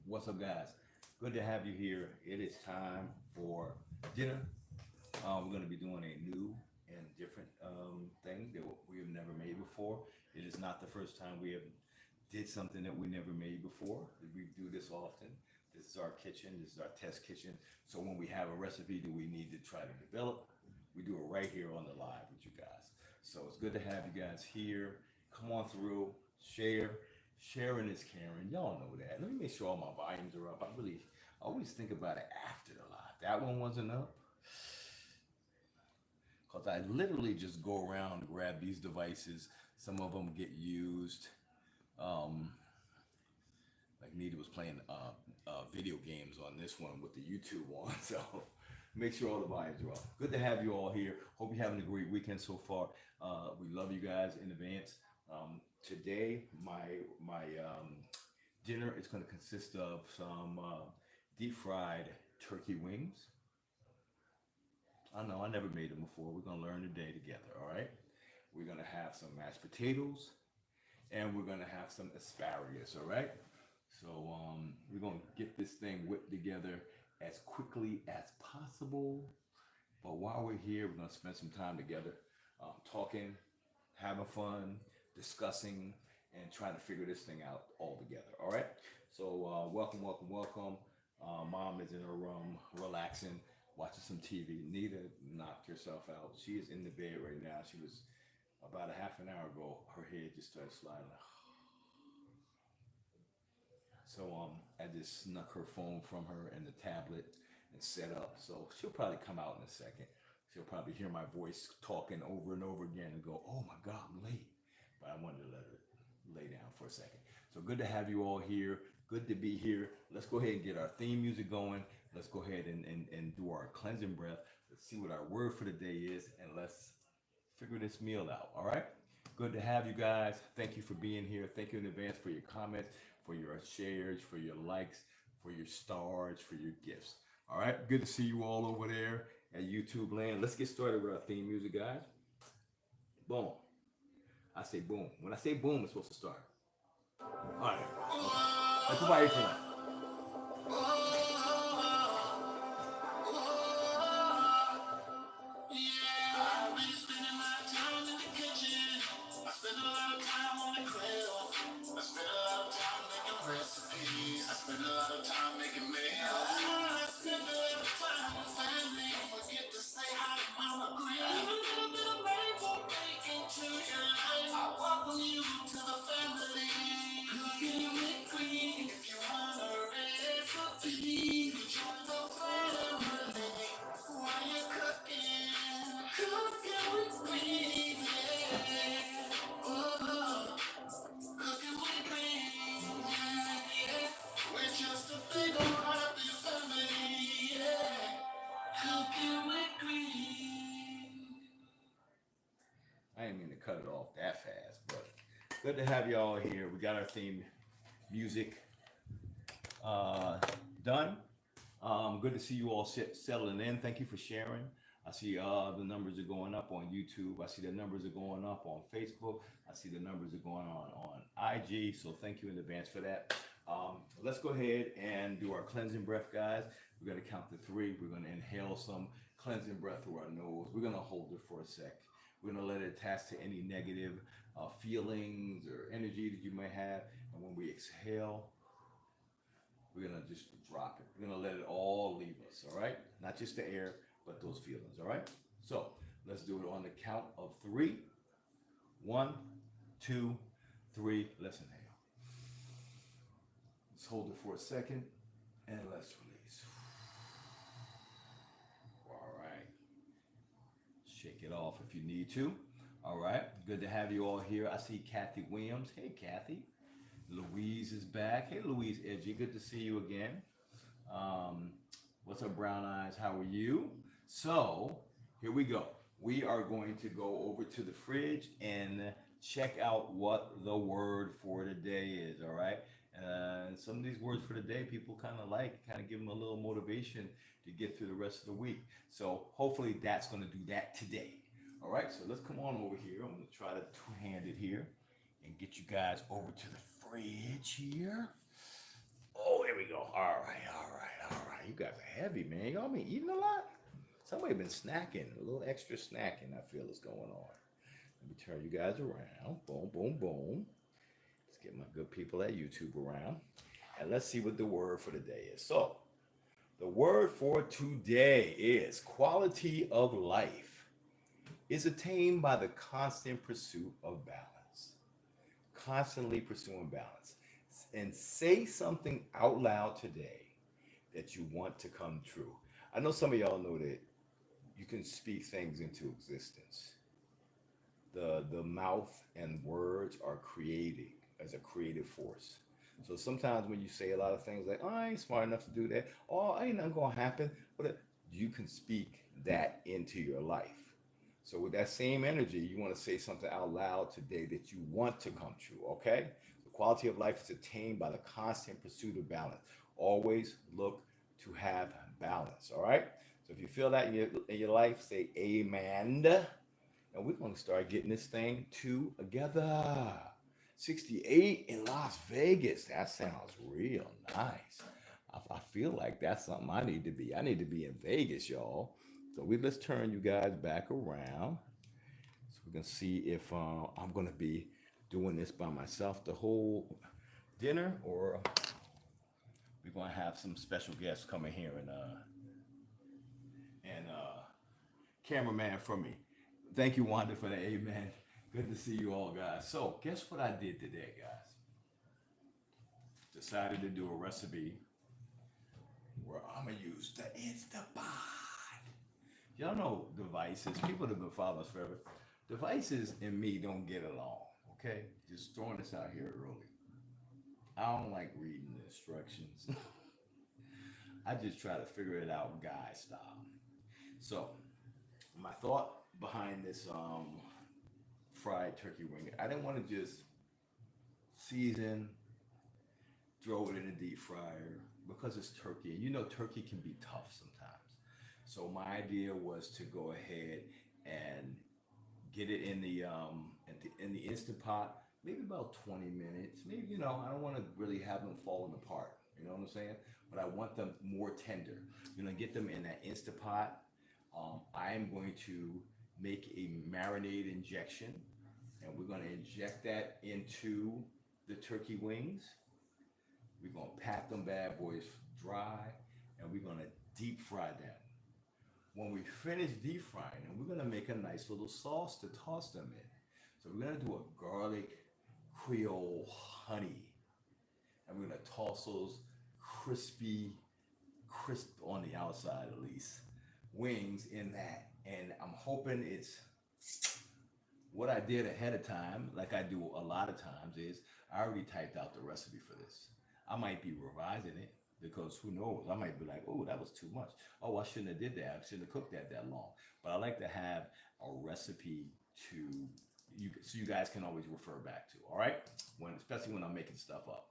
What's up, guys? Good to have you here. It is time for dinner. We're going to be doing a new and different thing that we have never made before. It is not the first time we have did something that we never made before. We do this often. This is our kitchen. This is our test kitchen. So when we have a recipe that we need to try to develop, we do it right here on the live with you guys. So it's good to have you guys here. Come on through, share. Sharing is caring. Y'all know that. Let me make sure all my volumes are up. I always think about it after the live. That one wasn't up. Because I literally just go around and grab these devices. Some of them get used. Um, like Nita was playing video games on this one with the YouTube one. So make sure all the volumes are up. Good to have you all here. Hope you're having a great weekend so far. We love you guys in advance. Today, my dinner is going to consist of some deep fried turkey wings. I know I never made them before. We're going to learn today together, all right? We're going to have some mashed potatoes, and we're going to have some asparagus, all right? So we're going to get this thing whipped together as quickly as possible. But while we're here, we're going to spend some time together talking, having fun, discussing, and trying to figure this thing out all together, all right? So welcome. Mom is in her room, relaxing, watching some TV. Nita knocked herself out. She is in the bed right now. She was about a half an hour ago. Her head just started sliding. So I just snuck her phone from her and the tablet and set up. So she'll probably come out in a second. She'll probably hear my voice talking over and over again and go, "Oh my God, I'm late." But I wanted to let her lay down for a second. So good to have you all here. Good to be here. Let's go ahead and get our theme music going. Let's go ahead and do our cleansing breath. Let's see what our word for the day is, and let's figure this meal out, all right? Good to have you guys. Thank you for being here. Thank you in advance for your comments, for your shares, for your likes, for your stars, for your gifts. All right, good to see you all over there at YouTube land. Let's get started with our theme music, guys. Boom. I say boom. When I say boom, it's supposed to start. All right. Okay. Let's go by each one. I didn't mean to cut it off that fast, but good to have y'all here. We got our theme music done. Good to see you all settling in. Thank you for sharing. I see the numbers are going up on YouTube. I see the numbers are going up on Facebook. I see the numbers are going on IG. So thank you in advance for that. Let's go ahead and do our cleansing breath, guys. We're going to count to 3. We're going to inhale some cleansing breath through our nose. We're going to hold it for a sec. We're going to let it attach to any negative feelings or energy that you may have. And when we exhale, we're going to just drop it. We're going to let it all leave us, all right? Not just the air, but those feelings, all right? So let's do it on the count of 3. 1, 2, 3. Let's inhale. Let's hold it for a second, and let's release. All right. Shake it off if you need to. All right. Good to have you all here. I see Kathy Williams. Hey, Kathy. Louise is back. Hey, Louise Edgy. Good to see you again. What's up, Brown Eyes? How are you? So here we go. We are going to go over to the fridge and check out what the word for the day is. All right. Some of these words for the day people kind of give them a little motivation to get through the rest of the week. So hopefully that's going to do that today. All right, so let's come on over here. I'm going to try to two-hand it here and get you guys over to the fridge here. Oh, here we go. All right. You guys are heavy, man. Y'all been eating a lot? Somebody been snacking. A little extra snacking, I feel is going on. Let me turn you guys around. Boom, boom, boom. Let's get my good people at YouTube around. And let's see what the word for the day is. So, the word for today is quality of life is attained by the constant pursuit of balance. Constantly pursuing balance. And say something out loud today that you want to come true. I know some of y'all know that you can speak things into existence. The mouth and words are creating as a creative force. So sometimes when you say a lot of things like, oh, I ain't smart enough to do that, oh, ain't nothing gonna happen, but you can speak that into your life. So with that same energy, you want to say something out loud today that you want to come true, okay? The quality of life is attained by the constant pursuit of balance. Always look to have balance, all right? So if you feel that in your life, say amen. And we're going to start getting this thing together. 68 in Las Vegas. That sounds real nice. I feel like that's something I need to be. I need to be in Vegas, y'all. So let's turn you guys back around so we can see if I'm going to be doing this by myself the whole dinner, or we're going to have some special guests coming here and cameraman for me. Thank you, Wanda, for that. Amen. Good to see you all, guys. So, guess what I did today, guys? Decided to do a recipe where I'm going to use the Instapot. Y'all know devices. People that have been following us forever. Devices and me don't get along, okay? Just throwing this out here early. I don't like reading the instructions. I just try to figure it out guy style. So, my thought behind this fried turkey wing, I didn't want to just season, throw it in a deep fryer because it's turkey. And you know turkey can be tough sometimes. So my idea was to go ahead and get it in the Instant Pot, maybe about 20 minutes. Maybe, I don't want to really have them falling apart. You know what I'm saying? But I want them more tender. Get them in that Instant Pot. I am going to make a marinade injection, and we're going to inject that into the turkey wings. We're going to pat them bad boys dry, and we're going to deep fry them. When we finish deep frying them, we're going to make a nice little sauce to toss them in. So we're going to do a garlic Creole honey, and we're going to toss those crisp on the outside at least, wings in that. And I'm hoping it's what I did ahead of time, like I do a lot of times, is I already typed out the recipe for this. I might be revising it because who knows? I might be like, oh, that was too much. Oh, I shouldn't have did that. I shouldn't have cooked that long. But I like to have a recipe so you guys can always refer back to. All right, especially when I'm making stuff up.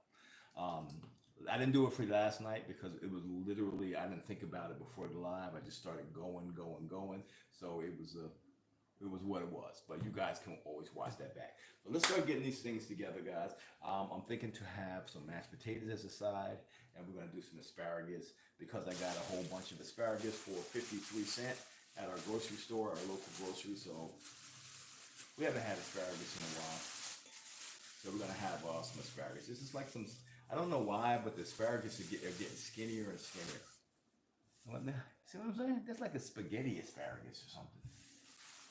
I didn't do it for last night because it was literally, I didn't think about it before the live. I just started going. So it was what it was. But you guys can always watch that back. So let's start getting these things together, guys. I'm thinking to have some mashed potatoes as a side, and we're going to do some asparagus because I got a whole bunch of asparagus for 53 cents at our grocery store, our local grocery. So we haven't had asparagus in a while. So we're going to have some asparagus. This is like some, I don't know why, but the asparagus are getting skinnier and skinnier. See what I'm saying? That's like a spaghetti asparagus or something.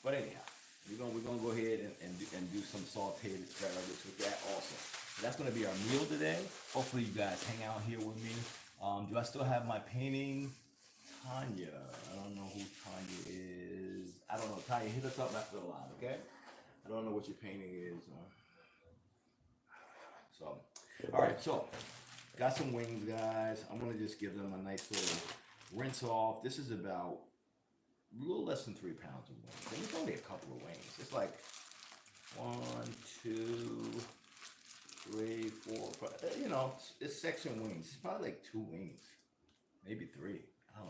But anyhow, we're gonna go ahead and do some sauteed asparagus with that also. So that's gonna be our meal today. Hopefully you guys hang out here with me. Do I still have my painting? Tanya. I don't know who Tanya is. I don't know. Tanya, hit us up after the live, okay? I don't know what your painting is. So, all right. So, got some wings, guys. I'm gonna just give them a nice little rinse off. This is about a little less than 3 pounds of wings. And it's only a couple of wings. It's like 1, 2, 3, 4, 5. It's section wings. It's probably like 2 wings, maybe 3. I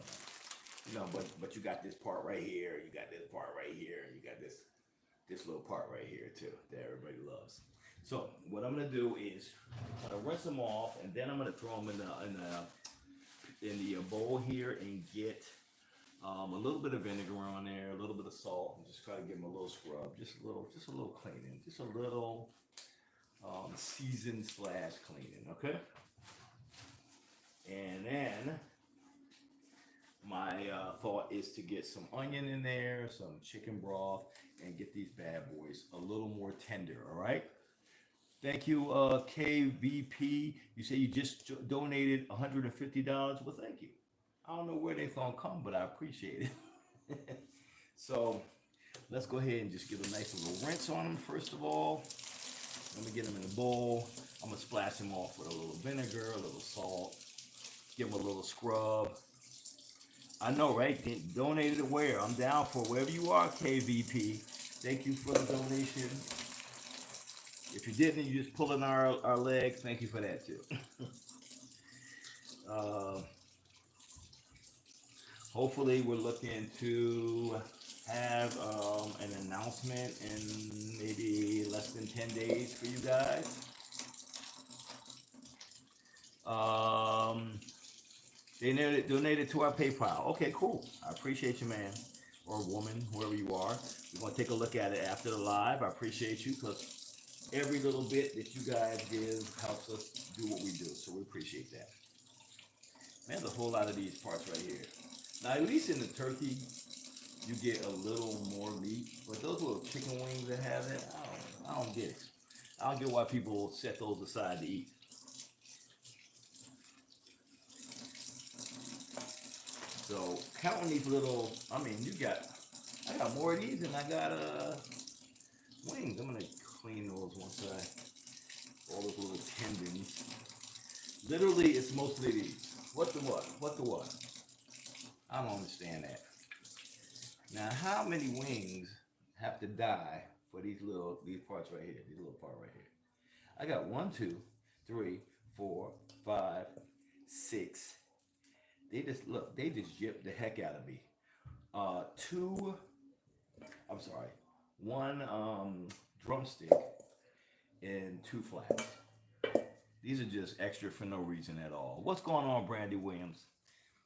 don't know. But you got this part right here. You got this part right here. And you got this little part right here too that everybody loves. So what I'm gonna do is I'm gonna rinse them off, and then I'm gonna throw them in the bowl here and get a little bit of vinegar on there, a little bit of salt, and just try to give them a little scrub, just a little cleaning, just a little season / cleaning, okay? And then my thought is to get some onion in there, some chicken broth, and get these bad boys a little more tender, all right? Thank you, KVP. You say you just donated $150. Well, thank you. I don't know where they gonna come, but I appreciate it. So let's go ahead and just give a nice little rinse on them first of all. Let me get them in a bowl. I'm gonna splash them off with a little vinegar, a little salt, give them a little scrub. I know, right? Donated it where? I'm down for wherever you are, KVP. Thank you for the donation. If you didn't, you just pulling our legs. Thank you for that too. Hopefully, we're looking to have an announcement in maybe less than 10 days for you guys. They donated to our PayPal. Okay, cool. I appreciate you, man, or woman, whoever you are. We're going to take a look at it after the live. I appreciate you because every little bit that you guys give helps us do what we do. So we appreciate that. Man, there's a whole lot of these parts right here. Now, at least in the turkey, you get a little more meat. But those little chicken wings that have it, I don't get it. I don't get why people set those aside to eat. So counting these little, I mean, I got more of these than I got wings. I'm gonna clean those once all those little tendons. Literally, it's mostly these. What the what? I don't understand that. Now, how many wings have to die for these parts right here? These little part right here. I got 1, 2, 3, 4, 5, 6. They just gypped the heck out of me. 1 drumstick and 2 flats. These are just extra for no reason at all. What's going on, Brandy Williams?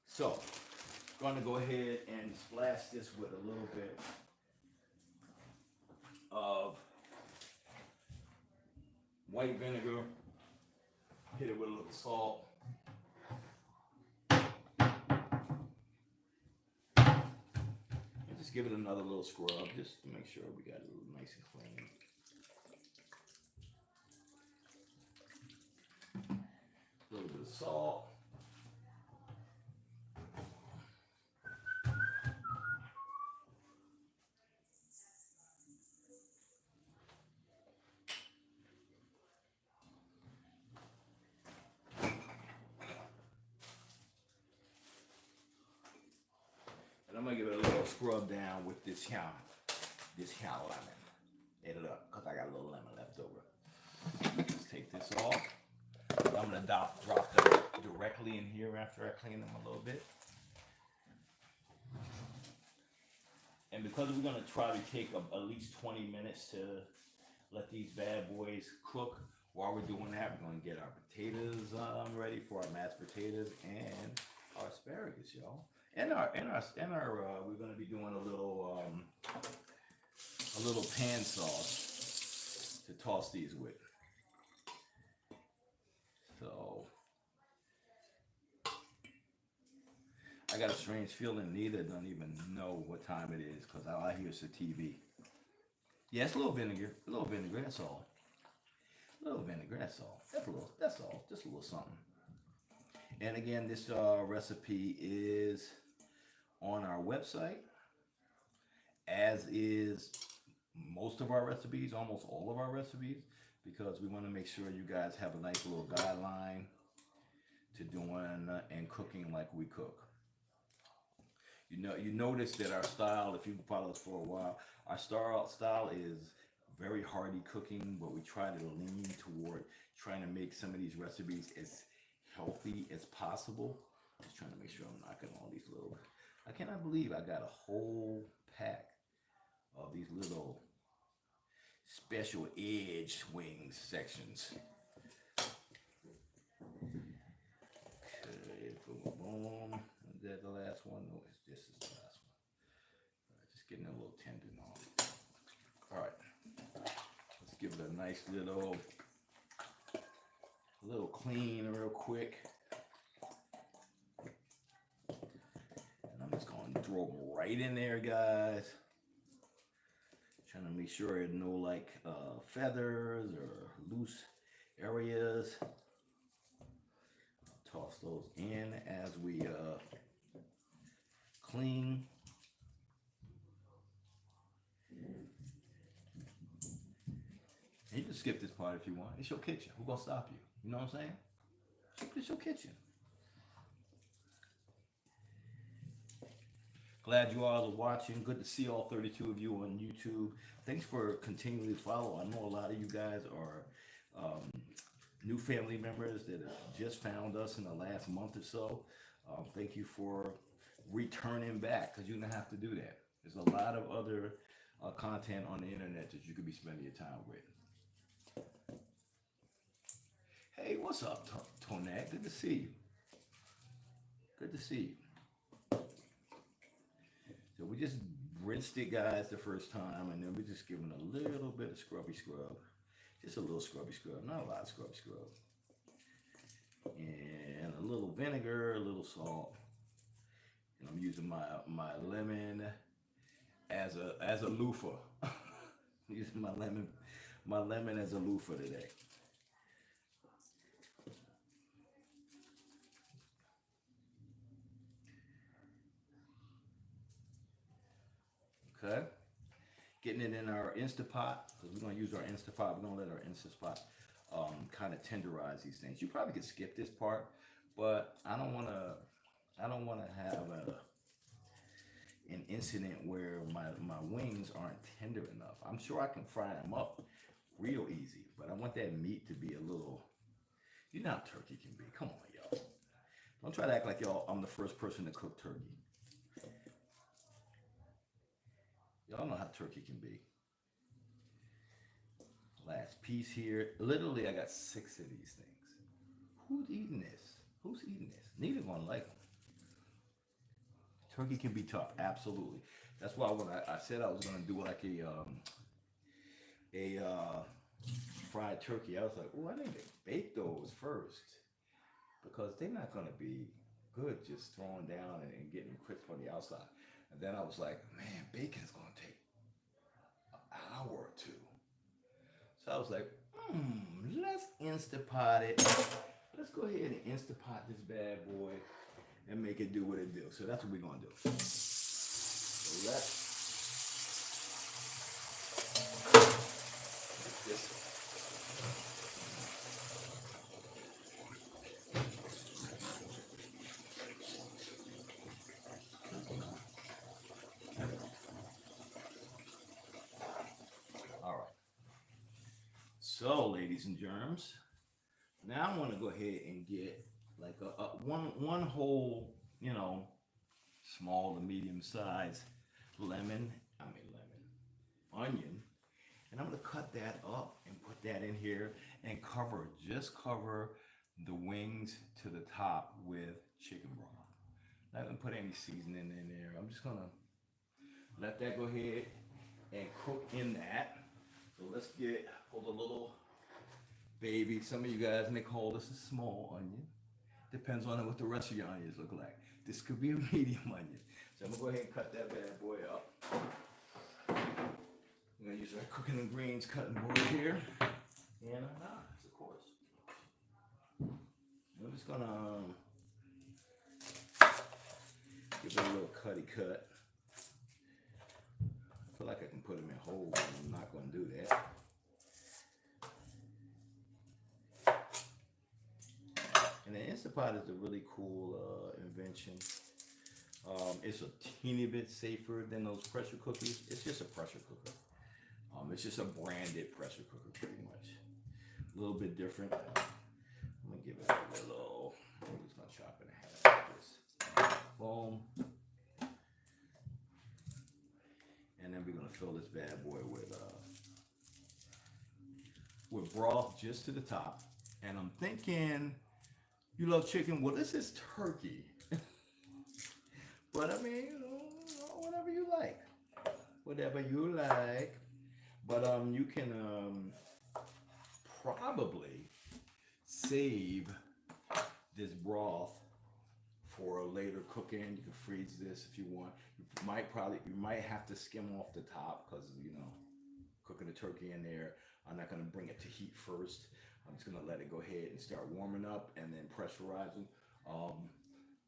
So, going to go ahead and splash this with a little bit of white vinegar. Hit it with a little salt. And just give it another little scrub just to make sure we got it a little nice and clean. A little bit of salt. And I'm gonna give it a little scrub down with this lemon. Add it up, because I got a little lemon left over. Let's take this off. I'm gonna drop them directly in here after I clean them a little bit. And because we're gonna try to take at least 20 minutes to let these bad boys cook, while we're doing that, we're gonna get our potatoes ready for our mashed potatoes and our asparagus, y'all. And our we're gonna be doing a little pan sauce to toss these with. So I got a strange feeling Nita don't even know what time it is because all I hear is the TV. Yeah, it's a little vinegar, that's all. A little vinegar, that's all. That's all. Just a little something. And again, this recipe is on our website, as is most of our recipes, almost all of our recipes, because we want to make sure you guys have a nice little guideline to doing and cooking like we cook. You notice that our style, if you follow us for a while, our style is very hearty cooking, but we try to lean toward trying to make some of these recipes as healthy as possible. Just trying to make sure I'm knocking all these little. I cannot believe I got a whole pack of these little special edge wings sections. Okay, boom, boom. the last one? No, this is the last one. All right, just getting a little tendon on. All right, let's give it a nice little clean real quick. And I'm just going to throw them right in there, guys. Trying to make sure there's no like feathers or loose areas. Toss those in as we clean. And you can skip this part if you want. It's your kitchen. Who's gonna stop you? You know what I'm saying? It's your kitchen. Glad you all are watching. Good to see all 32 of you on YouTube. Thanks for continually follow. I know a lot of you guys are new family members that have just found us in the last month or so. Thank you for returning back, because you don't have to do that. There's a lot of other content on the internet that you could be spending your time with. Hey, what's up, Tonak? Good to see you. Good to see you. So we just rinsed it, guys, the first time, and then we're just giving a little bit of scrubby scrub. Just a little scrubby scrub, not a lot of scrubby scrub. And a little vinegar, a little salt. And I'm using my lemon as a loofah. I'm using my lemon as a loofah today. Okay, getting it in our Instapot, because we're going to use our Instapot. We're going to let our Instapot kind of tenderize these things. You probably could skip this part, but I don't want to have an incident where my wings aren't tender enough. I'm sure I can fry them up real easy, but I want that meat to be a little, you know how turkey can be. Come on, y'all. Don't try to act like I'm the first person to cook turkey. Y'all know how turkey can be. Last piece here. Literally, I got 6 of these things. Who's eating this? Who's eating this? Neither one like them. Turkey can be tough, absolutely. That's why when I said I was gonna do like a fried turkey, I was like, oh, I need to bake those first, because they're not gonna be good just throwing down and getting crisp on the outside. And then I was like, man, bacon's gonna take an hour or 2. So I was like, let's Instapot it. Let's go ahead and Instapot this bad boy and make it do what it do. So that's what we're gonna do. So let's make this. So, ladies and germs, now I want to go ahead and get like one whole, small to medium size onion, and I'm going to cut that up and put that in here and just cover the wings to the top with chicken broth. Not going to put any seasoning in there. I'm just going to let that go ahead and cook in that. So let's hold a little baby. Some of you guys may call this a small onion. Depends on what the rest of your onions look like. This could be a medium onion. So I'm gonna go ahead and cut that bad boy up. I'm gonna use our cooking and greens cutting board here. And a knife, of course. I'm just gonna give it a little cutty cut. I feel like I can put them in whole, but I'm not going to do that. And the Instapot is a really cool invention. It's a teeny bit safer than those pressure cookers. It's just a pressure cooker. It's just a branded pressure cooker, pretty much. A little bit different. I'm going to give it a little, I'm just going to chop it in half like this. Boom. And then we're gonna fill this bad boy with broth just to the top. And I'm thinking, you love chicken? Well, this is turkey. But I mean, whatever you like. Whatever you like. But you can probably save this broth for later cooking. You can freeze this if you want. You might have to skim off the top because cooking the turkey in there. I'm not gonna bring it to heat first. I'm just gonna let it go ahead and start warming up and then pressurizing.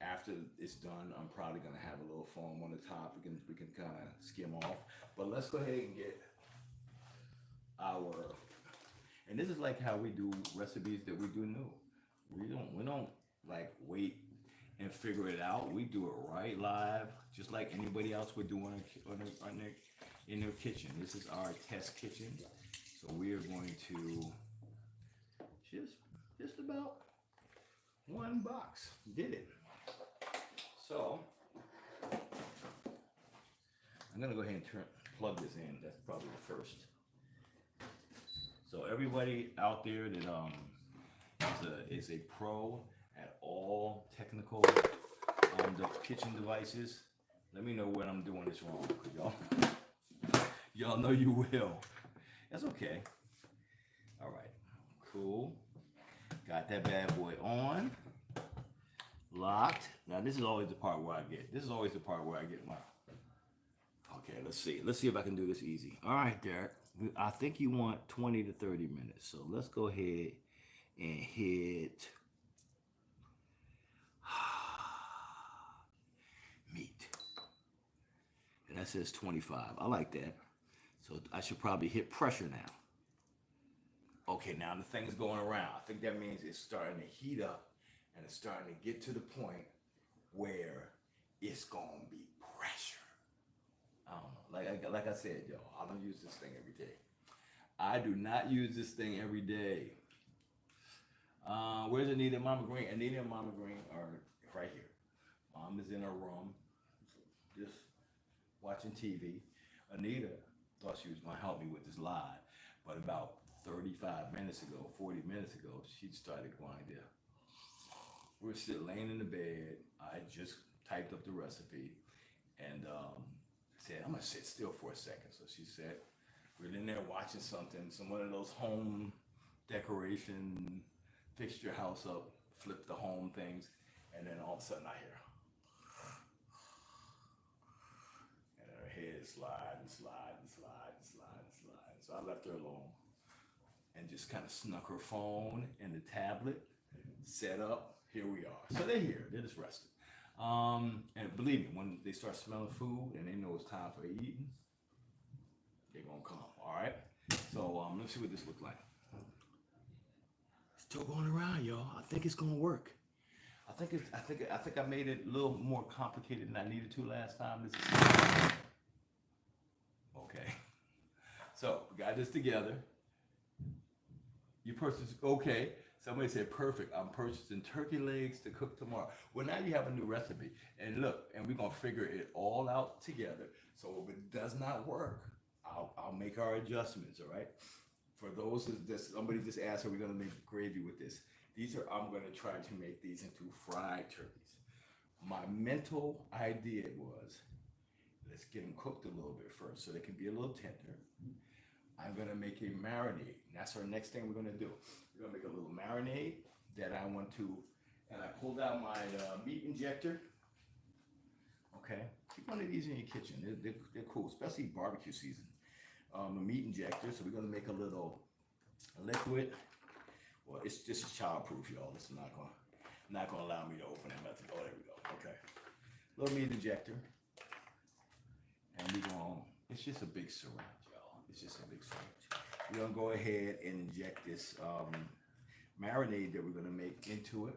After it's done, I'm probably gonna have a little foam on the top. We can kind of skim off. But let's go ahead and get our. And this is like how we do recipes that we do new. We don't like wait and figure it out. We do it right live, just like anybody else would do in their kitchen. This is our test kitchen, so we are going to just about one box. Did it. So I'm gonna go ahead and plug this in. That's probably the first. So everybody out there that is a pro at all technical the kitchen devices, let me know when I'm doing this wrong, y'all know you will. That's okay. All right, cool. Got that bad boy on, locked. Now this is always the part where I get. My. Okay, let's see if I can do this easy. All right, Derek. I think you want 20 to 30 minutes. So let's go ahead and hit meat. And that says 25. I like that. So I should probably hit pressure now. Okay, now the thing's going around. I think that means it's starting to heat up and it's starting to get to the point where it's going to be pressure. I don't know. Like I said, y'all, I don't use this thing every day. I do not use this thing every day. Where's Anita and Mama Green? Anita and Mama Green are right here. Mom is in her room, just watching TV. Anita thought she was going to help me with this live, but about 35 minutes ago, 40 minutes ago, she started going there. We were still laying in the bed. I just typed up the recipe and said, I'm going to sit still for a second. So she said, we're in there watching something, some one of those home decoration, fix your house up, flip the home things, and then all of a sudden I hear, and her head is sliding. So I left her alone and just kind of snuck her phone and the tablet, set up. Here we are. So they're here. They're just resting. And believe me, when they start smelling food and they know it's time for eating, they're gonna come. All right. So let's see what this looks like. Still going around, y'all. I think it's gonna work. I think I made it a little more complicated than I needed to last time. This is okay. So we got this together. You purchased, okay. Somebody said, perfect. I'm purchasing turkey legs to cook tomorrow. Well, now you have a new recipe. And look, and we're going to figure it all out together. So if it does not work, I'll make our adjustments, all right? For those that somebody just asked, are we going to make gravy with this? I'm going to try to make these into fried turkeys. My mental idea was, let's get them cooked a little bit first so they can be a little tender. I'm going to make a marinade. That's our next thing we're going to do. We're going to make a little marinade that I want to, and I pulled out my meat injector. Okay, keep one of these in your kitchen. They're cool, especially barbecue season. A meat injector, so we're going to make a little liquid. Well, it's just childproof, y'all. It's not going to allow me to open it. Oh, there we go. Okay, little meat injector. And it's just a big syringe. It's just a big syringe. We're going to go ahead and inject this marinade that we're going to make into it.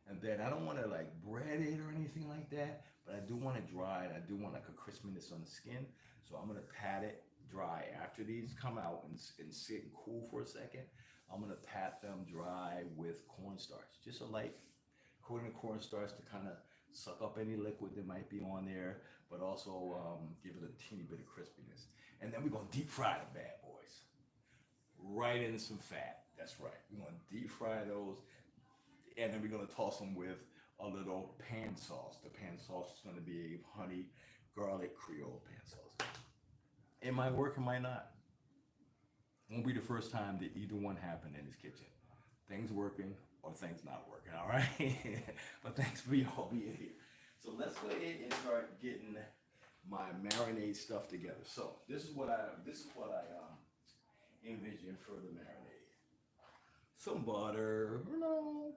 And then I don't want to like bread it or anything like that, but I do want it dry and I do want like a crispiness on the skin. So I'm going to pat it dry. After these come out and sit and cool for a second, I'm going to pat them dry with cornstarch. Just a light coating of cornstarch to kind of suck up any liquid that might be on there, but also give it a teeny bit of crispiness. And then we're going to deep fry the bad boys. Right in some fat. That's right. We're going to deep fry those. And then we're going to toss them with a little pan sauce. The pan sauce is going to be a honey garlic Creole pan sauce. It might work, it might not. Won't be the first time that either one happened in this kitchen. Things working or things not working, all right? But thanks for y'all being here. So let's go ahead and start getting my marinade stuff together. So this is what I envision for the marinade. Some butter,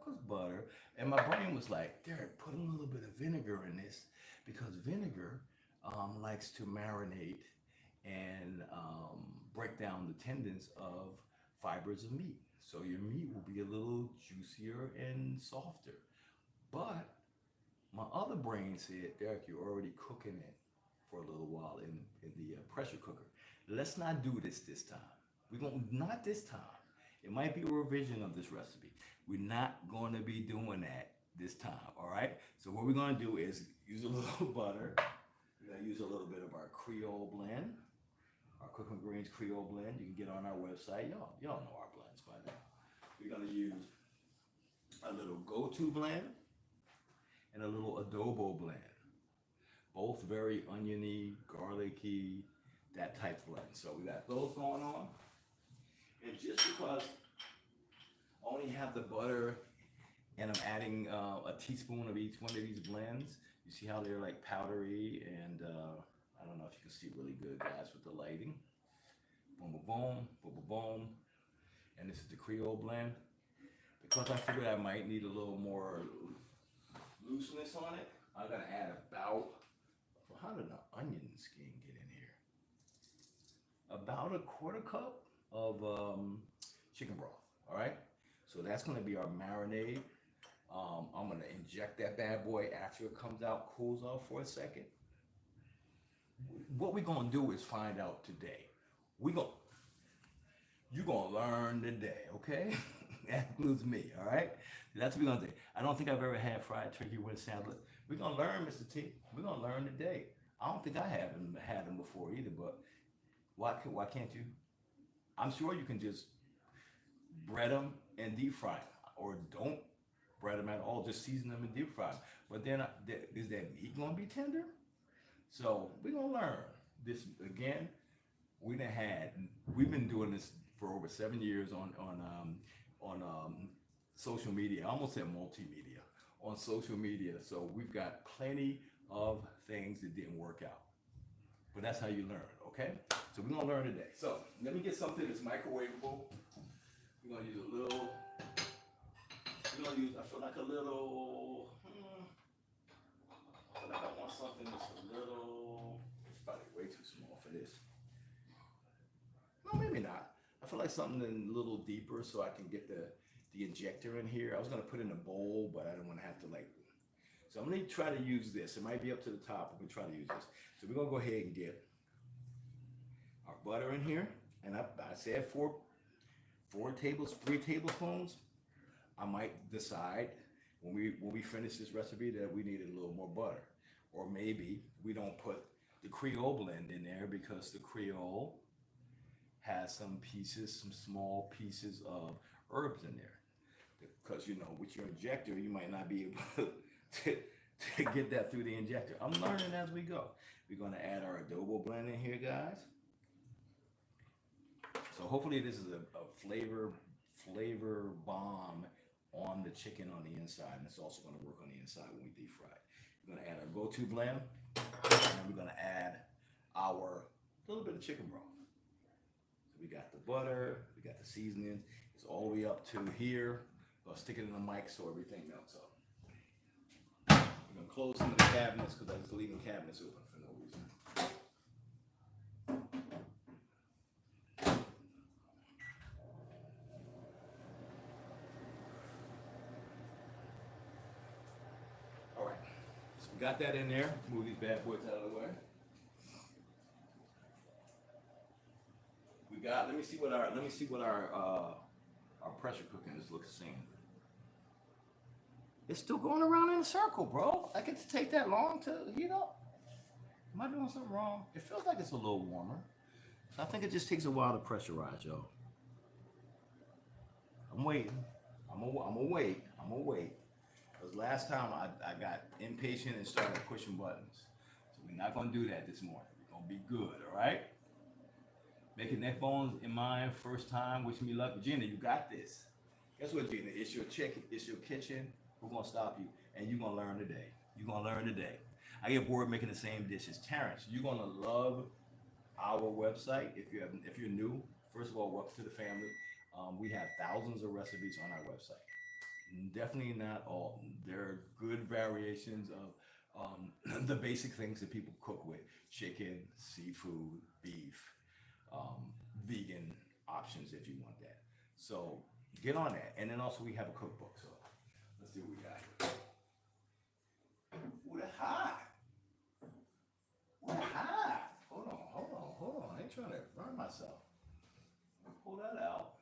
cause butter. And my brain was like, Derek, put a little bit of vinegar in this because vinegar likes to marinate and break down the tendons of fibers of meat. So your meat will be a little juicier and softer. But my other brain said, Derek, you're already cooking it for a little while in the pressure cooker. Let's not do this time. We're going to, not this time. It might be a revision of this recipe. We're not going to be doing that this time, all right? So what we're going to do is use a little butter. We're going to use a little bit of our Creole blend, our Cooking Greens Creole blend. You can get on our website. Y'all know our blends by now. We're going to use a little go-to blend and a little adobo blend. Both very oniony, garlicky, that type blend. So we got those going on. And just because I only have the butter and I'm adding a teaspoon of each one of these blends, you see how they're like powdery and I don't know if you can see really good, guys, with the lighting. Boom, boom, boom, boom, boom, boom. And this is the Creole blend. Because I figured I might need a little more looseness on it, I'm gonna add about, well, how did the onion skin get in here? About a quarter cup of chicken broth, all right? So that's gonna be our marinade. I'm gonna inject that bad boy after it comes out, cools off for a second. What we're gonna do is find out today. You're gonna learn today, okay? That includes me, all right? That's what we're gonna do. I don't think I've ever had fried turkey with salad. We're gonna learn, Mr. T. We're gonna learn today. I don't think I haven't had them before either, but why can't you? I'm sure you can just bread them and deep fry them, or don't bread them at all, just season them and deep fry them. But then, is that meat gonna be tender? So we're gonna learn this again. We've been doing this for over 7 years on social media. I almost said multimedia on social media. So we've got plenty of things that didn't work out, but that's how you learn. Okay, so we're gonna learn today. So let me get something that's microwavable. We're gonna use a little. I feel like a little. I feel like I want something that's a little. It's probably way too small for this. No, maybe not. I feel like something a little deeper so I can get the injector in here. I was gonna put it in a bowl, but I don't want to have to like. So I'm gonna try to use this. It might be up to the top. We're gonna try to use this. So we're gonna go ahead and get our butter in here, and I said 3 tablespoons. I might decide when we finish this recipe that we needed a little more butter, or maybe we don't put the Creole blend in there because the Creole has some small pieces of herbs in there. Because with your injector, you might not be able to get that through the injector. I'm learning as we go. We're gonna add our adobo blend in here, guys. So hopefully this is a flavor bomb on the chicken on the inside, and it's also gonna work on the inside when we deep fry it. We're gonna add our go-to blend, and we're gonna add our little bit of chicken broth. So we got the butter, we got the seasonings. It's all the way up to here. I'll stick it in the mic so everything melts up. We're gonna close some of the cabinets because I was leaving cabinets open for no reason. All right, so we got that in there. Move these bad boys out of the way. Let me see what our pressure cooking is saying. It's still going around in a circle, bro. I get to take that long to heat up. Am I doing something wrong? It feels like it's a little warmer. So I think it just takes a while to pressurize, y'all. I'm waiting. I'm gonna wait. Because last time I got impatient and started pushing buttons. So we're not gonna do that this morning. We're gonna be good, all right? Making neck bones in mind, first time, wish me luck. Gina, you got this. Guess what, Gina? It's your chicken, it's your kitchen. We're gonna stop you, and you're gonna learn today. You're gonna learn today. I get bored making the same dishes. Terrence, you're gonna love our website if you're new. First of all, welcome to the family. We have thousands of recipes on our website. Definitely not all. There are good variations of the basic things that people cook with: chicken, seafood, beef, vegan options if you want that. So get on that. And then also we have a cookbook. So let's see what we got here. Ooh, that's hot. Ooh, hot. Hold on. I ain't trying to burn myself. Pull that out.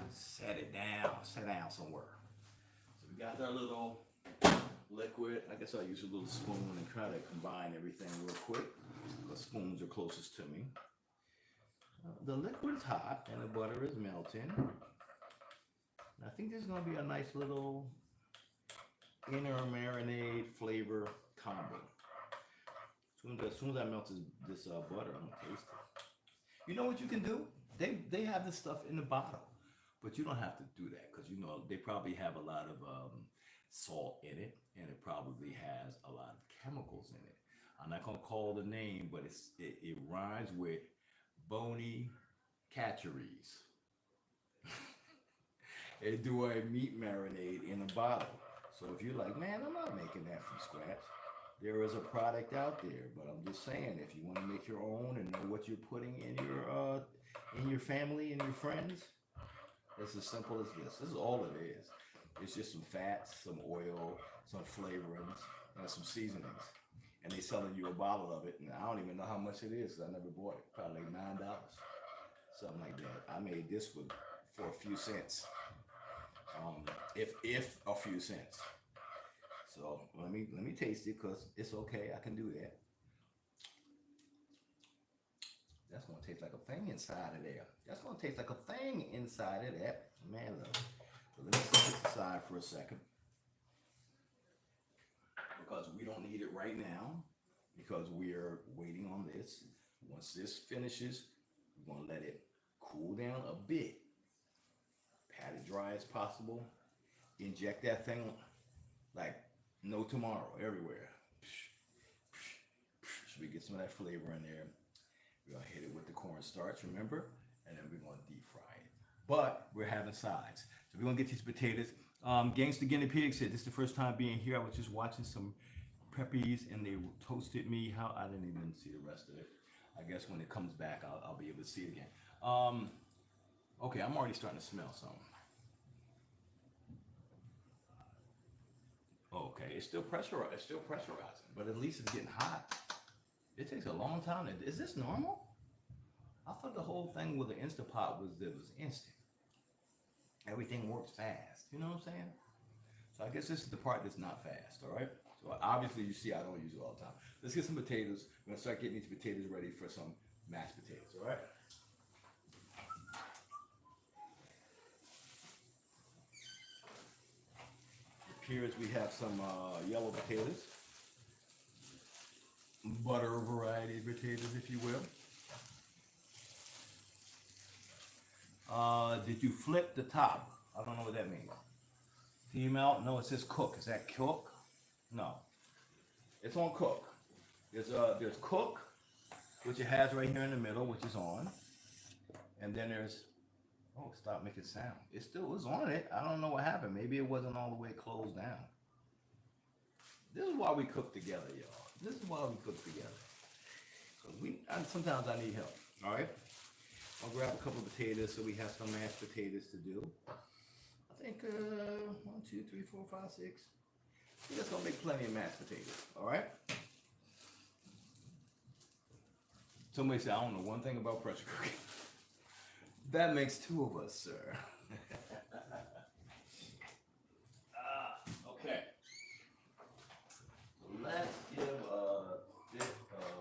Set it down. Set down somewhere. So we got our little liquid. I guess I'll use a little spoon and try to combine everything real quick. The spoons are closest to me. The liquid is hot and the butter is melting. I think this is going to be a nice little inner marinade flavor combo. As soon as I melt this butter, I'm going to taste it. You know what you can do? They have this stuff in the bottle, but you don't have to do that because, you know, they probably have a lot of salt in it, and it probably has a lot of chemicals in it. I'm not going to call the name, but it rhymes with bony catcheries. They do a meat marinade in a bottle. So if you're like, man, I'm not making that from scratch, there is a product out there. But I'm just saying, if you want to make your own and know what you're putting in your family and your friends, it's as simple as this. This is all it is. It's just some fats, some oil, some flavorings, and some seasonings. And they selling you a bottle of it, and I don't even know how much it is because I never bought it. Probably like $9, something like that. I made this one for a few cents, if a few cents. So let me taste it because it's okay. I can do that. That's gonna taste like a thing inside of there. That's gonna taste like a thing inside of that. Man, look. So let me set this aside for a second because we don't need it right now because we're waiting on this. Once this finishes, we're gonna let it cool down a bit. Pat it dry as possible. Inject that thing like no tomorrow everywhere. So we get some of that flavor in there. We're gonna hit it with the cornstarch, remember? And then we're gonna deep fry it. But we're having sides. So we're gonna get these potatoes. Gangsta Guinea Pig said, this is the first time being here. I was just watching some preppies and they toasted me. I didn't even see the rest of it. I guess when it comes back, I'll be able to see it again. Okay, I'm already starting to smell something. Okay, it's still pressurizing, but at least it's getting hot. It takes a long time. Is this normal? I thought the whole thing with the Instant Pot was instant. Everything works fast. You know what I'm saying? So I guess this is the part that's not fast, all right? So obviously you see I don't use it all the time. Let's get some potatoes. We're gonna start getting these potatoes ready for some mashed potatoes, all right? It appears we have some yellow potatoes. Butter variety potatoes, if you will. Did you flip the top? I don't know what that means. Female? No, it says cook. Is that cook? No. It's on cook. There's cook, which it has right here in the middle, which is on. And then there's, oh, stop making sound. It still was on it. I don't know what happened. Maybe it wasn't all the way closed down. This is why we cook together, y'all. This is why we cook together. Because sometimes I need help. All right? I'll grab a couple of potatoes so we have some mashed potatoes to do. I think 1, 2, 3, 4, 5, 6. We're just gonna make plenty of mashed potatoes. All right? Somebody said I don't know one thing about pressure cooking. That makes two of us, sir. Okay. Let's give a bit of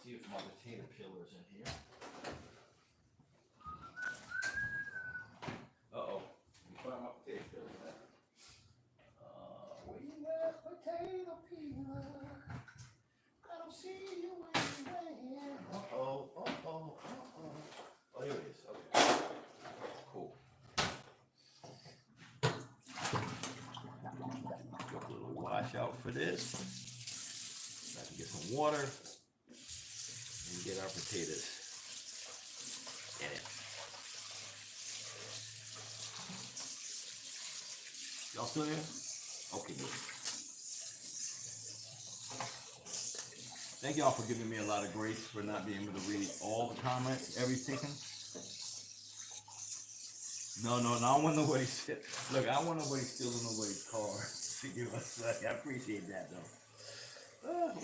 see if my potato peelers in here. for this. I can get some water and get our potatoes in it. Y'all still there? Okay, good. Thank y'all for giving me a lot of grace for not being able to read all the comments every second. No, I don't want nobody. Look, I don't want nobody stealing nobody's car. I appreciate that though.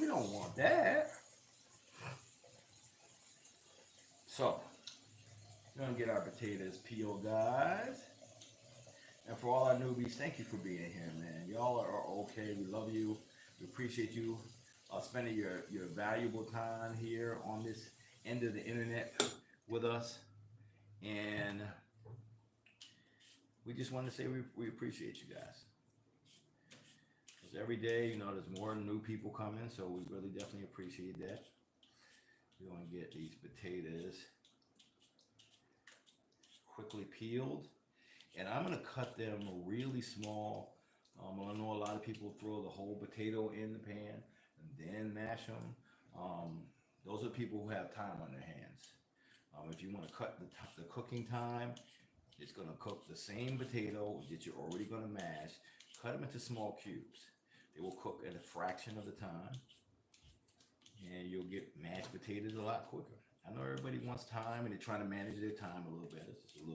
We don't want that. So, we're gonna get our potatoes peeled, guys. And for all our newbies, thank you for being here, man. Y'all are okay. We love you. We appreciate you spending your valuable time here on this end of the internet with us. And we just want to say we appreciate you guys. Because every day, you know, there's more new people coming, so we really definitely appreciate that. We're going to get these potatoes quickly peeled. And I'm going to cut them really small. I know a lot of people throw the whole potato in the pan and then mash them. Those are people who have time on their hands. If you want to cut the cooking time, it's going to cook the same potato that you're already going to mash. Cut them into small cubes. They will cook at a fraction of the time. And you'll get mashed potatoes a lot quicker. I know everybody wants time and they're trying to manage their time a little bit. It's just a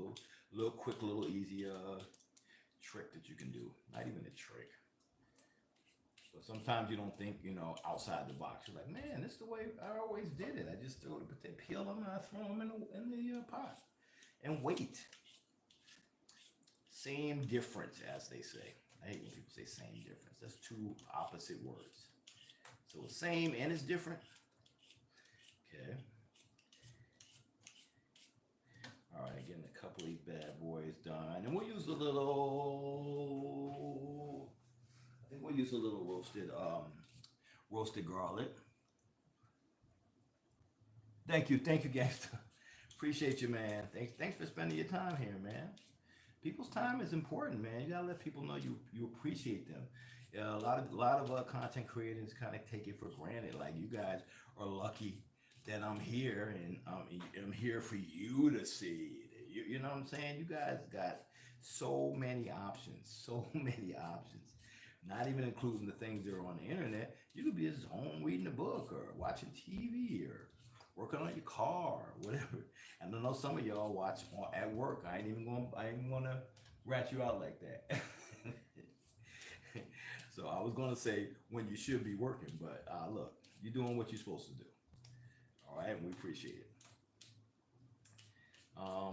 little quick, little easy trick that you can do. Not even a trick. But sometimes you don't think, you know, outside the box. You're like, man, this is the way I always did it. I just throw the potato, peel them, and I throw them in the pot. And wait. Same difference, as they say. I hate when people say same difference. That's two opposite words. So it's same and it's different. Okay. All right, getting a couple of these bad boys done. And we'll use a little, I think we'll use a little roasted garlic. Thank you, gangster. Appreciate you, man. Thanks for spending your time here, man. People's time is important, man. You gotta let people know you appreciate them. A lot of content creators kind of take it for granted. Like, you guys are lucky that I'm here and I'm here for you to see. You know what I'm saying? You guys got so many options, Not even including the things that are on the internet. You could be just home reading a book or watching TV or working on your car or whatever. And I know some of y'all watch at work. I ain't even gonna rat you out like that. So I was gonna say when you should be working, but look, you're doing what you're supposed to do. All right, we appreciate it.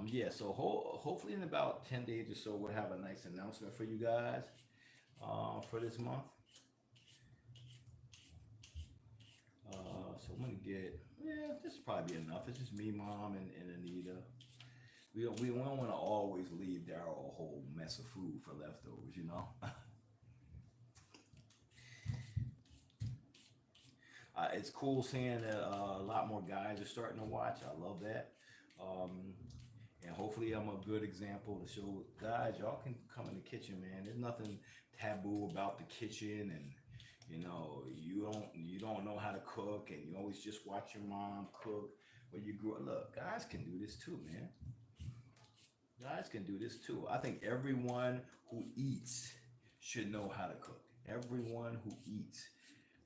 Yeah, so hopefully in about 10 days or so, we'll have a nice announcement for you guys for this month. So I'm gonna get, this will probably be enough. It's just me, Mom, and Anita. We don't want to always leave Daryl a whole mess of food for leftovers, you know. It's cool seeing that a lot more guys are starting to watch. I love that. And hopefully I'm a good example to show guys, y'all can come in the kitchen, man. There's nothing taboo about the kitchen, and you know, you don't know how to cook, and you always just watch your mom cook when you grew up. Look, guys can do this too, man. Guys can do this too. I think everyone who eats should know how to cook. Everyone who eats.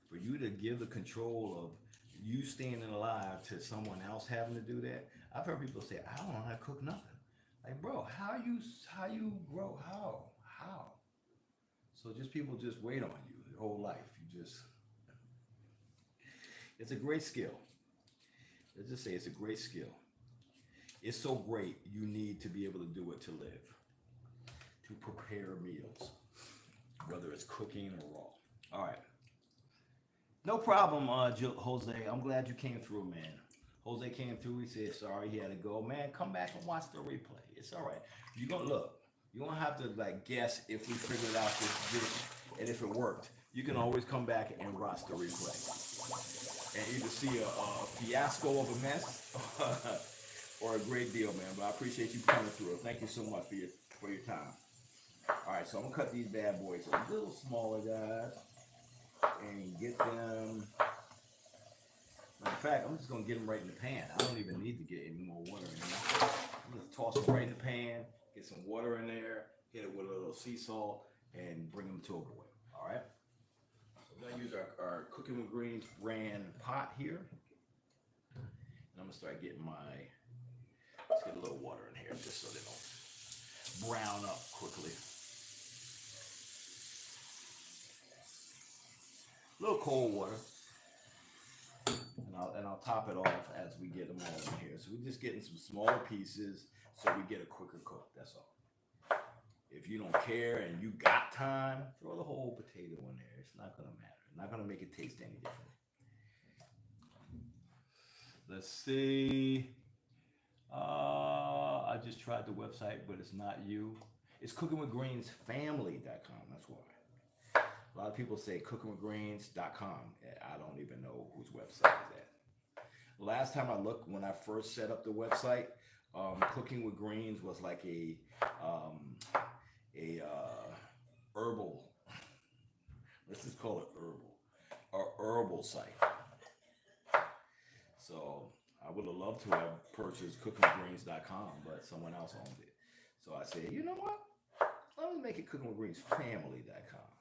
For you to give the control of you staying alive to someone else having to do that. I've heard people say, I don't know how to cook nothing. Like, bro, how you grow? How? So just people just wait on you your whole life. It's a great skill. Let's just say it's a great skill. It's so great, you need to be able to do it to live, to prepare meals, whether it's cooking or raw. All right. No problem, Jose. I'm glad you came through, man. Jose came through. He said sorry he had to go. Man, come back and watch the replay. It's all right. You're going to look. You don't have to guess if we figured out this and if it worked. You can always come back and watch the replay. And either see a fiasco of a mess or a great deal, man. But I appreciate you coming through. Thank you so much for your time. All right, so I'm going to cut these bad boys a little smaller, guys. and get them. In fact, I'm just gonna get them right in the pan. I don't even need to get any more water in there. I'm gonna toss them right in the pan, get some water in there, hit it with a little sea salt, and bring them to a boil. All right. So we're gonna use our Cooking with Greens brand pot here, and I'm gonna start getting my. Let's get a little water in here just so they don't brown up quickly. A little cold water. And I'll top it off as we get them all in here. So we're just getting some smaller pieces so we get a quicker cook. That's all. If you don't care and you got time, throw the whole potato in there. It's not going to matter. It's not going to make it taste any different. Let's see. I just tried the website, but it's not you. It's cookingwithgreensfamily.com. That's why. A lot of people say cookingwithgreens.com. I don't even know whose website is that. Last time I looked, when I first set up the website, Cooking with Greens was like a herbal. Let's just call it herbal site. So I would have loved to have purchased cookingwithgreens.com, but someone else owned it. So I said, you know what? Let me make it cookingwithgreensfamily.com.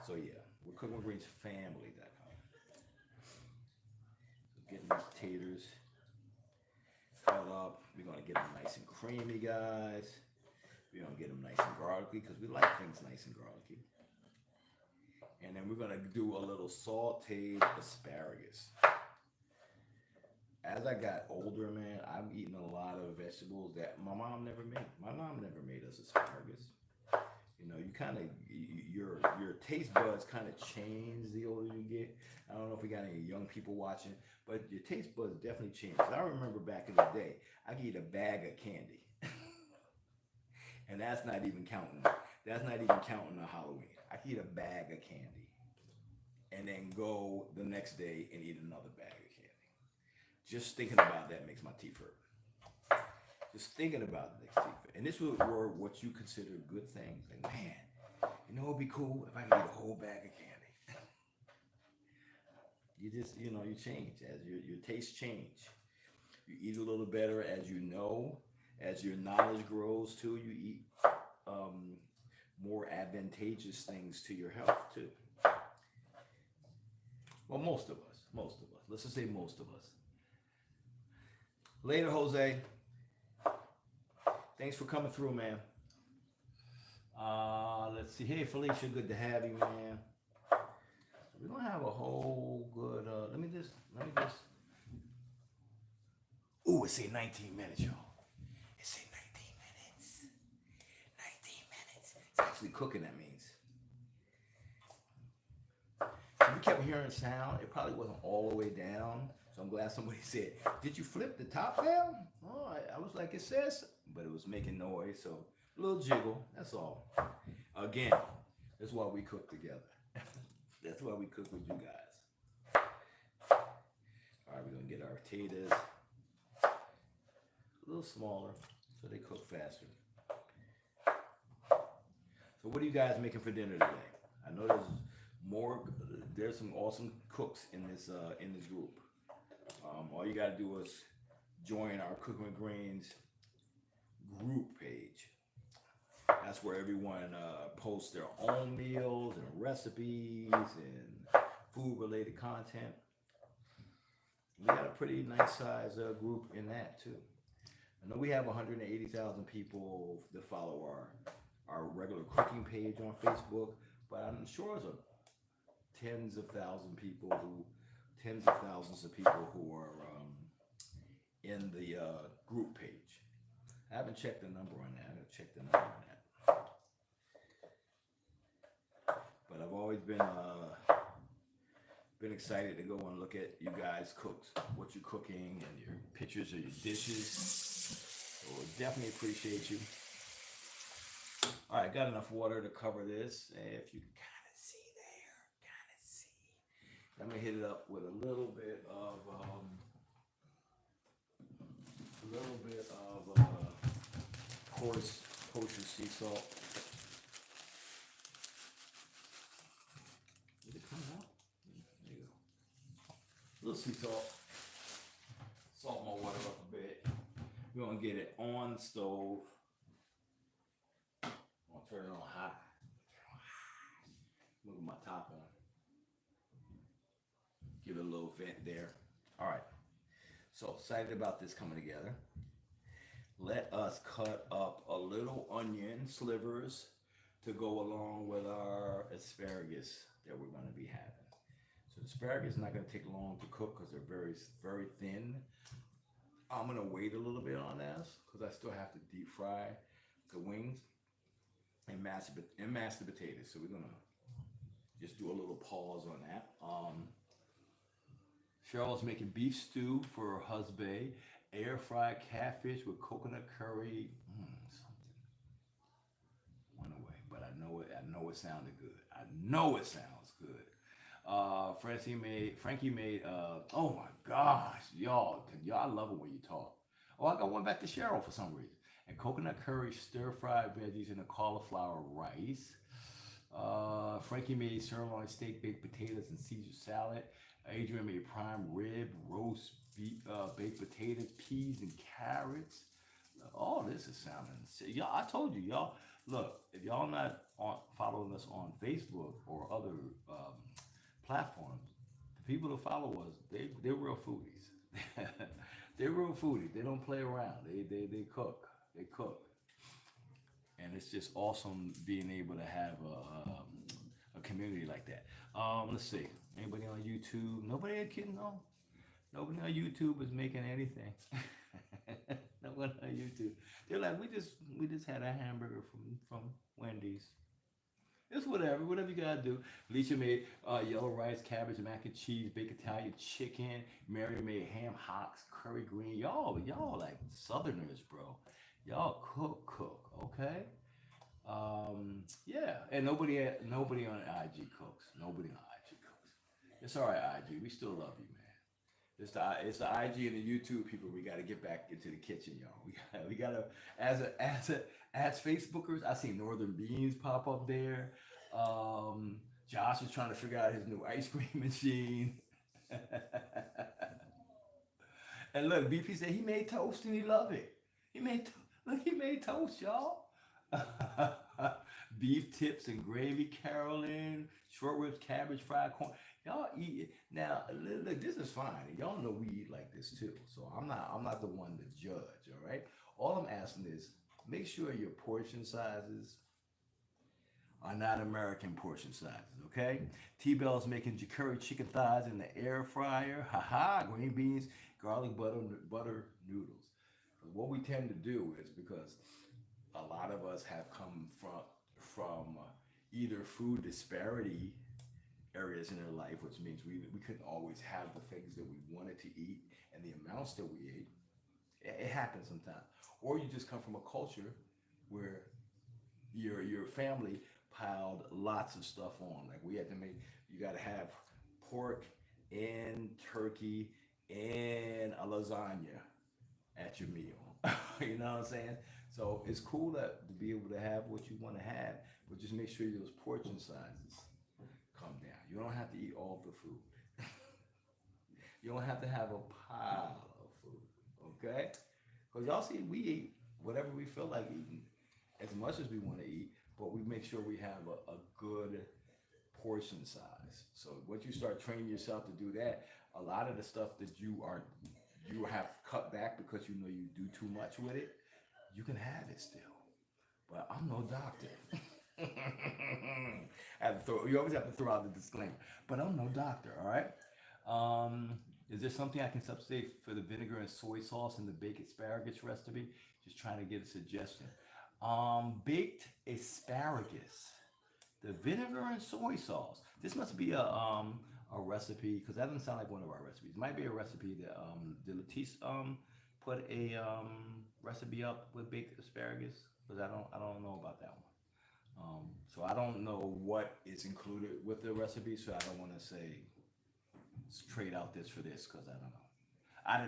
So yeah, we're cookingwithgreensfamily.com. So getting these taters cut up. We're gonna get them nice and creamy, guys. We're gonna get them nice and garlicky because we like things nice and garlicky. And then we're gonna do a little sauteed asparagus. As I got older, man, I'm eating a lot of vegetables that my mom never made. My mom never made us asparagus. You know, you kind of, your taste buds kind of change the older you get. I don't know if we got any young people watching, but your taste buds definitely change. I remember back in the day, I could eat a bag of candy. And that's not even counting the Halloween. I could eat a bag of candy and then go the next day and eat another bag of candy. Just thinking about that makes my teeth hurt. Just thinking about the next teeth. And this were what you consider good things. Like, man, you know, it'd be cool if I could eat a whole bag of candy. You just, you know, you change as your tastes change. You eat a little better as you know, as your knowledge grows too. You eat more advantageous things to your health too. Well, most of us. Let's just say most of us. Later, Jose. Thanks for coming through, man. Let's see. Hey, Felicia, good to have you, man. We don't have a whole good. Let me just. Ooh, it say 19 minutes, y'all. It say 19 minutes. 19 minutes. It's actually cooking. That means. So we kept hearing sound. It probably wasn't all the way down. So I'm glad somebody said, "Did you flip the top down?" Oh, I was like, "It says," but it was making noise. So a little jiggle. That's all. Again, that's why we cook together. That's why we cook with you guys. All right, we're gonna get our potatoes a little smaller so they cook faster. So what are you guys making for dinner today? I know there's some awesome cooks in this group. All you gotta do is join our Cooking with Greens group page. That's where everyone posts their own meals and recipes and food-related content. We got a pretty nice size group in that too. I know we have 180,000 people that follow our regular cooking page on Facebook, but I'm sure there's tens of thousands of people who are in the group page. I haven't checked the number on that. I'm gonna check the number on that. But I've always been excited to go and look at you guys cooks, what you're cooking, and your pictures of your dishes. So we'll definitely appreciate you. All right, got enough water to cover this. If you can kind of see there, I'm gonna hit it up with a little bit of kosher sea salt. sea salt. Salt my water up a bit. We're gonna get it on the stove. I'm gonna turn it on high. Move my top on. Give it a little vent there. All right. So excited about this coming together. Let us cut up a little onion slivers to go along with our asparagus that we're going to be having. So the asparagus is not going to take long to cook because they're very, very thin. I'm going to wait a little bit on this because I still have to deep fry the wings and mash the potatoes. So we're going to just do a little pause on that. Cheryl's making beef stew for her husband. Air fried catfish with coconut curry. Something went away, but I know it sounded good. I know it sounds good. Frankie made. Oh my gosh, y'all love it when you talk. Oh, I got one back to Cheryl for some reason. And coconut curry, stir fried veggies, and a cauliflower rice. Frankie made sirloin steak, baked potatoes, and Caesar salad. Adrienne made prime rib, roast beef, baked potatoes, peas, and carrots. All this is sounding. Y'all, I told you, y'all. Look, if y'all not following us on Facebook or other platforms, the people that follow us, they're real foodies. They're real foodies. They don't play around. They cook. They cook. And it's just awesome being able to have a community like that. Let's see. Anybody on YouTube? Nobody Nobody on YouTube is making anything. No one on YouTube. They're like, we just had a hamburger from Wendy's. It's whatever you gotta do. Alicia made yellow rice, cabbage, mac and cheese, baked Italian chicken. Mary made ham hocks, curry green. Y'all like Southerners, bro. Y'all cook, okay? Yeah, and nobody on IG cooks. Nobody on IG cooks. It's all right, IG. We still love you, man. It's the IG and the YouTube people. We got to get back into the kitchen, y'all. We got to as Facebookers. I see Northern Beans pop up there. Josh is trying to figure out his new ice cream machine. And look, BP said he made toast and he loved it. He made toast, y'all. Beef tips and gravy, Carolyn, short ribs, cabbage, fried corn. Y'all eat it. Now, look, this is fine. Y'all know we eat like this too. So I'm not the one to judge, all right? All I'm asking is make sure your portion sizes are not American portion sizes, okay? T-Bell's making curry chicken thighs in the air fryer. Green beans, garlic butter noodles. What we tend to do is because a lot of us have come from either food disparity areas in our life, which means we couldn't always have the things that we wanted to eat and the amounts that we ate. It happens sometimes. Or you just come from a culture where your family piled lots of stuff on. Like we had to you got to have pork and turkey and a lasagna at your meal. You know what I'm saying? So it's cool to be able to have what you want to have, but just make sure those portion sizes come down. You don't have to eat all the food. You don't have to have a pile of food, okay? Because y'all see, we eat whatever we feel like eating, as much as we want to eat, but we make sure we have a good portion size. So once you start training yourself to do that, a lot of the stuff that you have cut back because you know you do too much with it, you can have it still. But I'm no doctor. You always have to throw out the disclaimer. But I'm no doctor, all right? Is there something I can substitute for the vinegar and soy sauce in the baked asparagus recipe? Just trying to get a suggestion. Baked asparagus, the vinegar and soy sauce. This must be a recipe, because that doesn't sound like one of our recipes. It might be a recipe that did Latisse put a recipe up with baked asparagus, because I don't know about that one. So I don't know what is included with the recipe, so I don't want to say trade out this for this, because I don't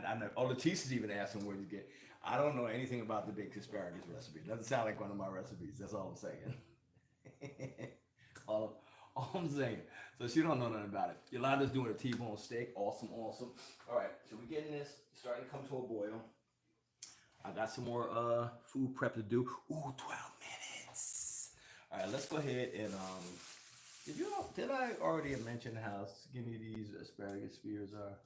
know. I know. Oh, Latisse is even asking where to get. I don't know anything about the baked asparagus recipe. It doesn't sound like one of my recipes. That's all I'm saying. All I'm saying. So she don't know nothing about it. Yolanda's doing a T-bone steak. Awesome, awesome. All right, so we're getting this starting to come to a boil. I got some more food prep to do. Ooh, 12 minutes. All right, let's go ahead and did I already mention how skinny these asparagus spears are?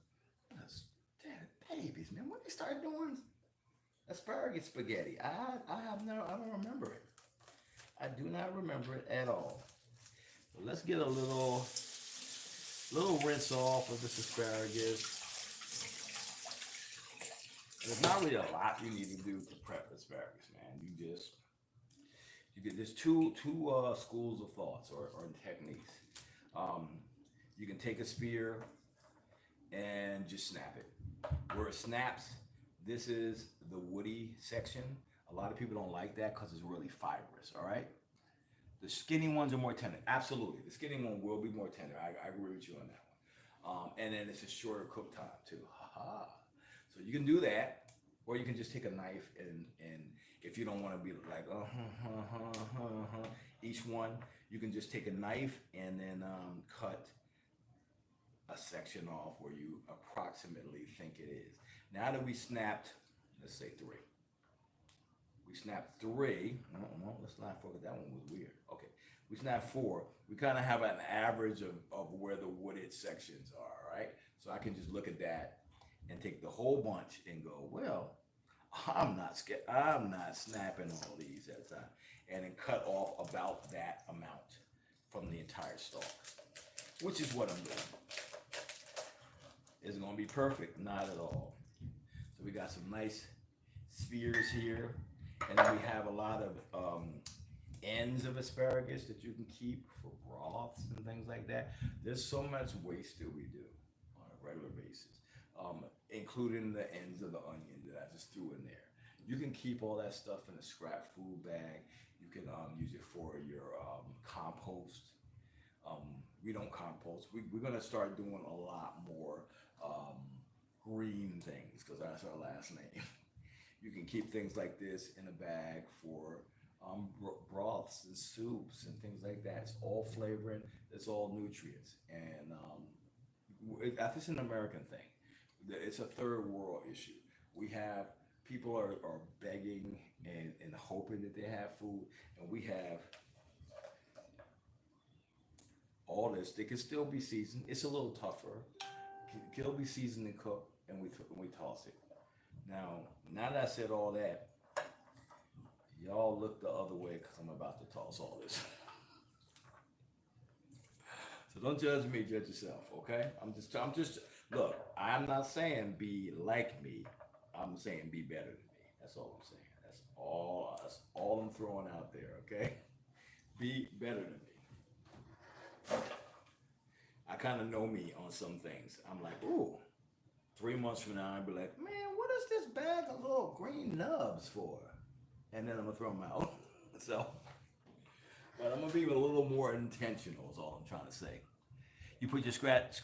That's, damn, babies, man. When they start doing asparagus spaghetti, I don't remember it. I do not remember it at all. So let's get a little rinse off of this asparagus. There's not really a lot you need to do to prep asparagus, man. You get there's two schools of thoughts or techniques. You can take a spear and just snap it. Where it snaps, this is the woody section. A lot of people don't like that because it's really fibrous. All right. The skinny ones are more tender. Absolutely, the skinny one will be more tender. I agree with you on that one. And then it's a shorter cook time too. Ha. So you can do that, or you can just take a knife and if you don't want to be like each one, you can just take a knife and then cut a section off where you approximately think it is. Now that we snapped, let's say 3. We snapped 3. No, let's not forget that one was weird. Okay, we snapped 4. We kind of have an average of where the wooded sections are, right? So I can just look at that and take the whole bunch and go, well, I'm not scared. I'm not snapping all these at a time, and then cut off about that amount from the entire stalk, which is what I'm doing. Is it going to be perfect? Not at all. So we got some nice spears here, and then we have a lot of ends of asparagus that you can keep for broths and things like that. There's so much waste that we do on a regular basis, including the ends of the onion that I just threw in there. You can keep all that stuff in a scrap food bag. You can use it for your compost. We don't compost. We're going to start doing a lot more green things because that's our last name. You can keep things like this in a bag for broths and soups and things like that. It's all flavoring. It's all nutrients. And I think it's an American thing. It's a third world issue. We have people are begging and hoping that they have food, and we have all this. They can still be seasoned. It's a little tougher. Can still be seasoned and cooked, and we toss it. Now that I said all that, y'all look the other way because I'm about to toss all this. So don't judge me, judge yourself, okay? I'm just look, I'm not saying be like me. I'm saying be better than me. That's all I'm saying. That's all I'm throwing out there, okay? Be better than me. I kind of know me on some things. I'm like, ooh, 3 months from now, I'll be like, man, what is this bag of little green nubs for? And then I'm gonna throw them out. So, but I'm gonna be a little more intentional. Is all I'm trying to say. You put your scraps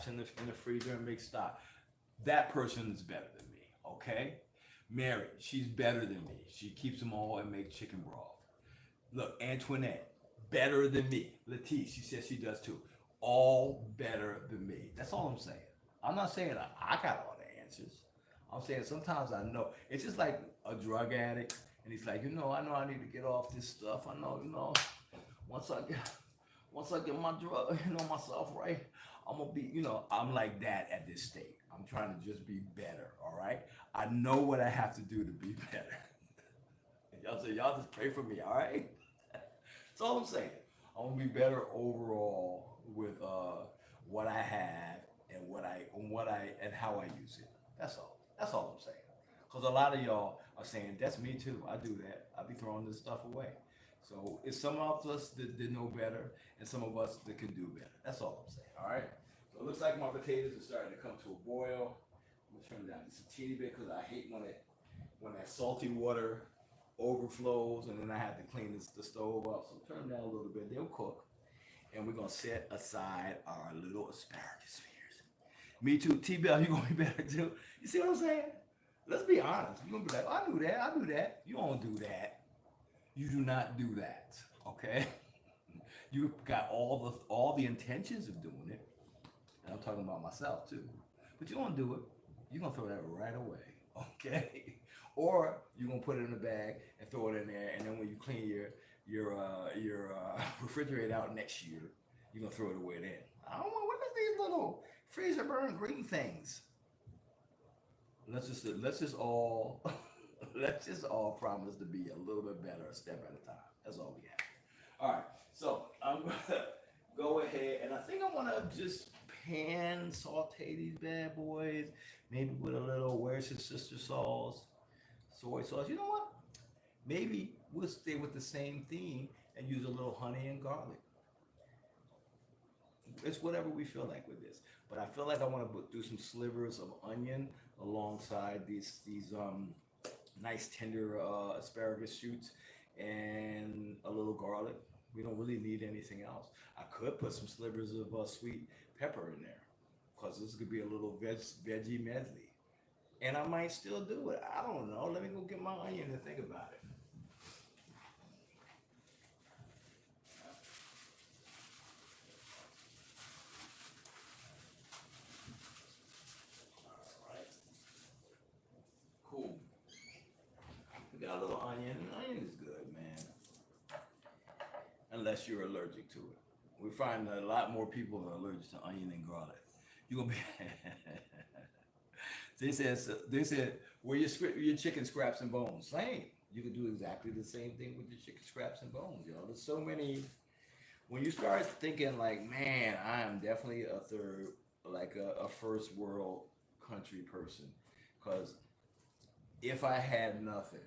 in the freezer and make stock. That person is better than me. Okay, Mary, she's better than me. She keeps them all and makes chicken broth. Look, Antoinette, better than me. Letitice, she says she does too. All better than me. That's all I'm saying. I'm not saying I got all the answers. I'm saying sometimes I know. It's just like a drug addict, and he's like, I know I need to get off this stuff. I know, once I get my drug, myself right, I'm gonna be, I'm like that at this state. I'm trying to just be better, all right? I know what I have to do to be better. Y'all just pray for me, all right? That's all I'm saying. I want to be better overall with what I have and how I use it. That's all. That's all I'm saying. Because a lot of y'all are saying, that's me too. I do that. I be throwing this stuff away. So it's some of us that know better and some of us that can do better. That's all I'm saying. All right. So it looks like my potatoes are starting to come to a boil. I'm gonna turn it down just a teeny bit because I hate when that salty water overflows and then I have to clean the stove up. So turn them down a little bit. They'll cook. And we're gonna set aside our little asparagus spears. Me too. T-Bell, you gonna be better too. You see what I'm saying? Let's be honest. You're gonna be like, oh, I do that. You don't do that. You do not do that. Okay? You got all the intentions of doing it, and I'm talking about myself too. But you don't do it. You're gonna throw that right away, okay? Or you're gonna put it in a bag and throw it in there, and then when you clean your refrigerator out next year, you're gonna throw it away then. I don't know what are these little freezer burn green things. Let's just all let's just all promise to be a little bit better a step at a time. That's all we have. All right, so I'm gonna go ahead and I think I want to just pan saute these bad boys, maybe with a little where's his sister sauce, soy sauce. You know what? Maybe we'll stay with the same theme and use a little honey and garlic. It's whatever we feel like with this. But I feel like I want to do some slivers of onion alongside these nice tender asparagus shoots and a little garlic. We don't really need anything else. I could put some slivers of sweet pepper in there because this could be a little veggie medley. And I might still do it. I don't know. Let me go get my onion and think about it. Cool. We got a little onion. Onion is good, man. Unless you're allergic to it. We find that a lot more people are allergic to onion and garlic. You're gonna be. They said where your chicken scraps and bones. Same. You can do exactly the same thing with your chicken scraps and bones, y'all. There's so many. When you start thinking like, man, I am definitely a third, like a first world country person, because if I had nothing,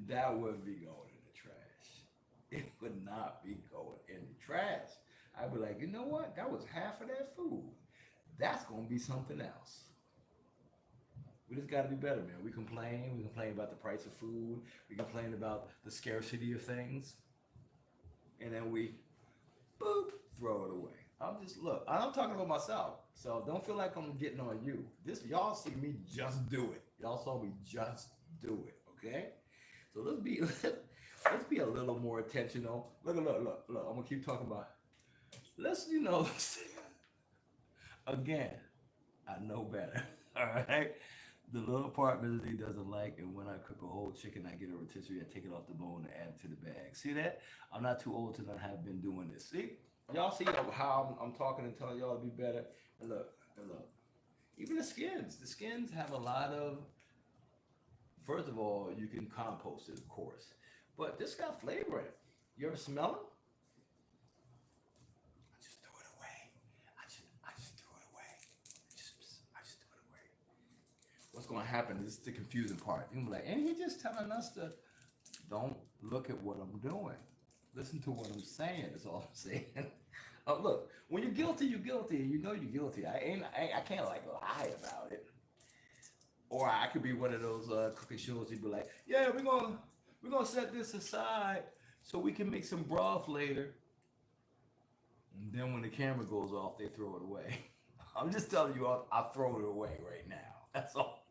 that would be going in the trash. It would not be going in the trash. I'd be like, you know what? That was half of that food. That's gonna be something else. We just got to be better, man. We complain. We complain about the price of food. We complain about the scarcity of things, and then we, boop, throw it away. I'm talking about myself, so don't feel like I'm getting on you. Y'all see me just do it. Y'all saw me just do it. Okay, so let's be a little more intentional. Look. I'm gonna keep talking about. Let's again. I know better. All right. The little part Mrs. D doesn't like, and when I cook a whole chicken, I get a rotisserie, I take it off the bone and add it to the bag. See that? I'm not too old to not have been doing this. See? Y'all see how I'm talking and telling y'all to be better? And look. Even the skins. The skins have a lot of, first of all, you can compost it, of course. But this got flavor in it. You ever smell it? I just threw it away. I just threw it away. I just threw it away. What's going to happen is the confusing part. You're going to be like, and he just telling us to don't look at what I'm doing. Listen to what I'm saying. That's all I'm saying. Look, when you're guilty, you're guilty. You know you're guilty. I can't like lie about it. Or I could be one of those cooking shows. You'd be like, yeah, we're gonna set this aside so we can make some broth later. And then when the camera goes off, they throw it away. I'm just telling you, I'll throw it away right now. That's all.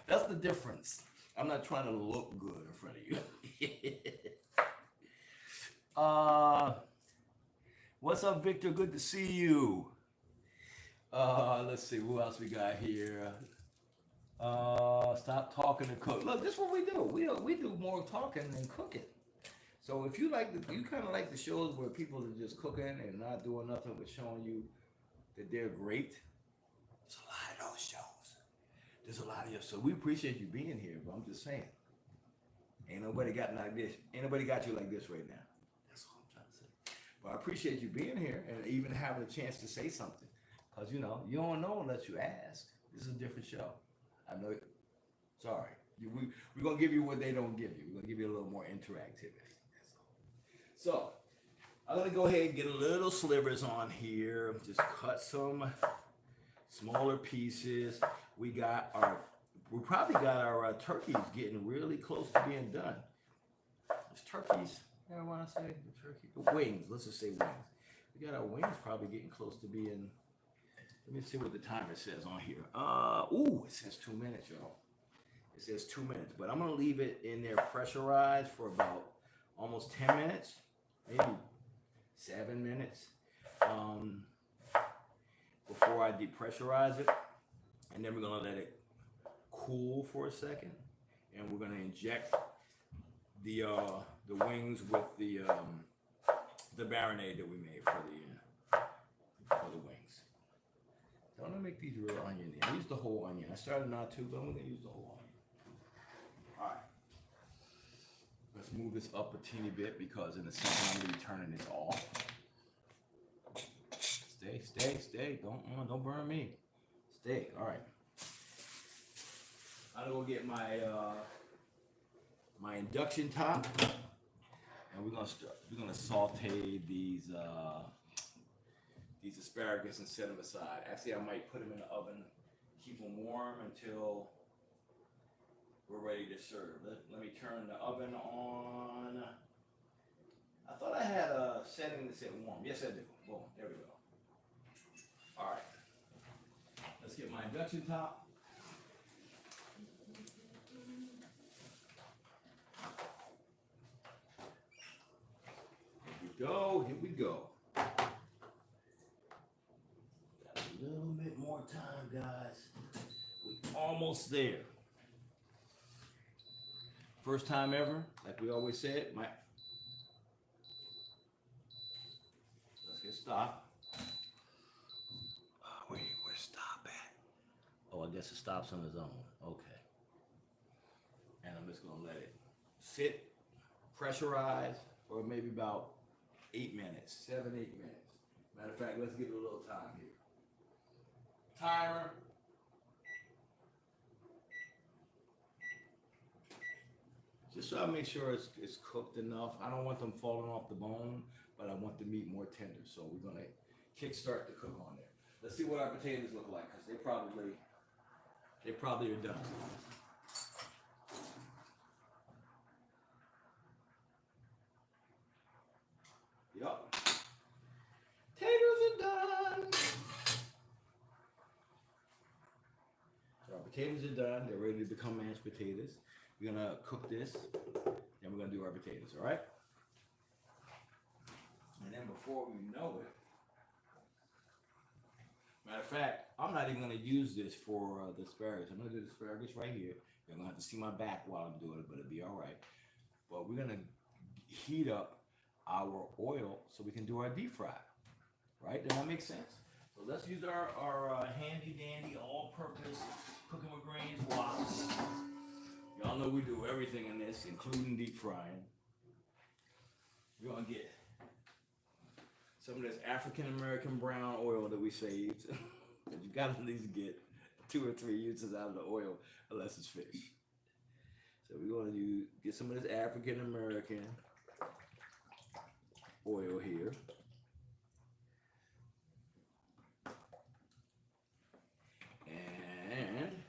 That's the difference. I'm not trying to look good in front of you. What's up, Victor? Good to see you. Let's see, who else we got here? Stop talking and cook. Look, this is what we do. We do more talking than cooking. So if you kind of like the shows where people are just cooking and not doing nothing but showing you that they're great. There's a lot of those shows. There's a lot of you. So we appreciate you being here, but I'm just saying, ain't nobody got like this. Ain't nobody got you like this right now. That's all I'm trying to say. But I appreciate you being here and even having a chance to say something, because you don't know unless you ask. This is a different show. I know. Sorry. We're going to give you what they don't give you. We're going to give you a little more interactivity. That's all. So, I'm going to go ahead and get a little slivers on here. Just cut some smaller pieces. We probably got our turkeys getting really close to being done. There's turkeys. I want to say the wings. Let's just say wings. We got our wings probably getting close to being. Let me see what the timer says on here. It says 2 minutes, y'all. It says 2 minutes, but I'm gonna leave it in there pressurized for about almost 10 minutes, maybe 7 minutes, before I depressurize it. And then we're gonna let it cool for a second, and we're gonna inject the wings with the marinade that we made for the wings. So I'm gonna make these real oniony. I used the whole onion. I started not to, but I'm gonna use the whole onion. All right. Let's move this up a teeny bit because in a second I'm gonna be turning this off. Stay. Don't burn me. Stay. All right. I'm gonna go get my my induction top, and we're gonna saute these asparagus and set them aside. Actually, I might put them in the oven, keep them warm until we're ready to serve. Let me turn the oven on. I thought I had a setting that said warm. Yes, I do. Boom. There we go. All right. Let's get my induction top. Here we go. Got a little bit more time, guys. We're almost there. First time ever, like we always said. Let's get stop. Wait, where's stop at? Oh, I guess it stops on its own. Okay. And I'm just gonna let it sit, pressurize for maybe about 8 minutes, 7, 8 minutes. Matter of fact, let's give it a little time here. Timer. Just so I make sure it's cooked enough. I don't want them falling off the bone, but I want the meat more tender. So we're gonna kickstart the cook on there. Let's see what our potatoes look like, because they probably are done. Yup. Potatoes are done. So our potatoes are done. They're ready to become mashed potatoes. We're gonna cook this, then we're gonna do our potatoes, all right? And then before we know it, matter of fact, I'm not even gonna use this for the asparagus. I'm gonna do the asparagus right here. You're gonna have to see my back while I'm doing it, but it'll be all right. But we're gonna heat up our oil so we can do our deep fry, right? Does that make sense? So let's use our handy dandy all-purpose cooking with greens wok. Y'all know we do everything in this, including deep frying. We're gonna get some of this African American brown oil that we saved. You gotta at least get 2 or 3 uses out of the oil, unless it's fish. So we're gonna get some of this African American oil here. And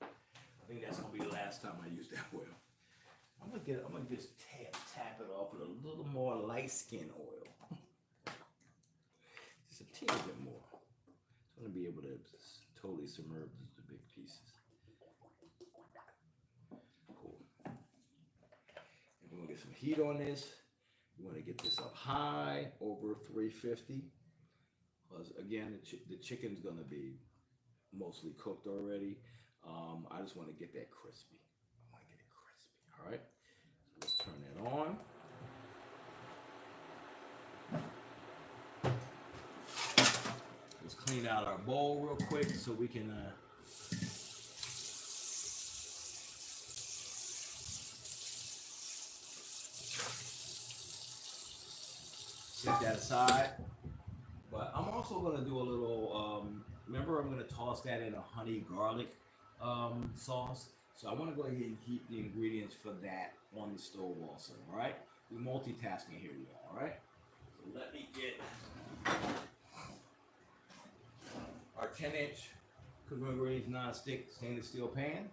I think that's gonna be the last time I use that oil. I'm gonna just tap it off with a little more light skin oil. Just a teeny bit more. I want to be able to just totally submerge the big pieces. Cool. And we're gonna get some heat on this. We want to get this up high, over 350. Because again, the chicken's gonna be mostly cooked already. I just want to get that crispy. I want to get it crispy. All right. So let's turn that on. Let's clean out our bowl real quick so we can set that aside. But I'm also going to do a little, remember I'm going to toss that in a honey garlic sauce. So I want to go ahead and heat the ingredients for that on the stove also, all right? We're multitasking here, y'all, all right? So let me get our 10-inch cooking with greens non-stick stainless steel pan.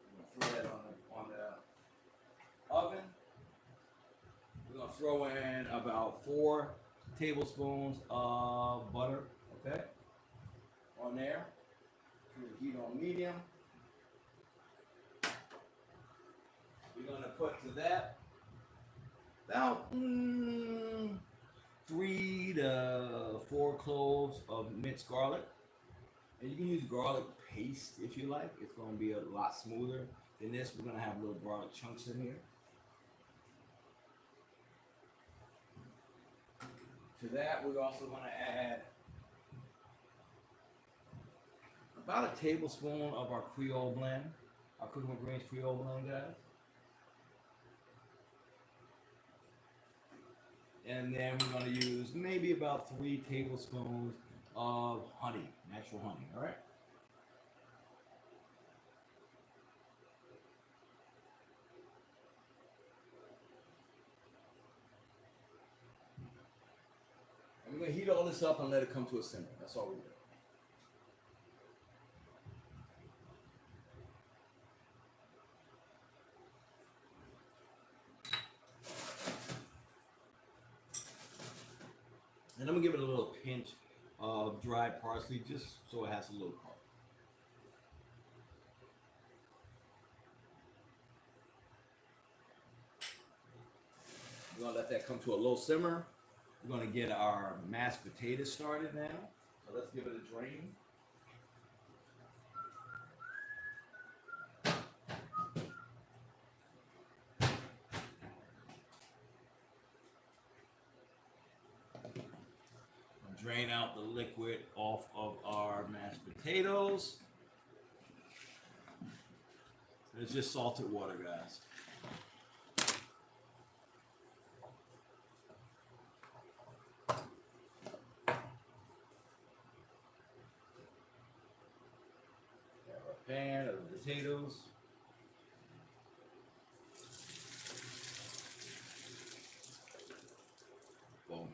I'm going to throw that on the oven. We're going to throw in about 4 tablespoons of butter, okay, on there. Turn the heat on medium. We're going to put to that About 3 to 4 cloves of minced garlic. And you can use garlic paste if you like. It's going to be a lot smoother than this. We're going to have little garlic chunks in here. To that, we're also going to add about a tablespoon of our Creole blend, our cooking with greens Creole blend, guys. And then we're going to use maybe about 3 tablespoons of honey, natural honey, all right? And we're going to heat all this up and let it come to a simmer. That's all we're doing. And I'm going to give it a little pinch of dried parsley just so it has a little color. We're going to let that come to a low simmer. We're going to get our mashed potatoes started now. So let's give it a drain. Drain out the liquid off of our mashed potatoes. It's just salted water, guys. Pan of the potatoes. Boom.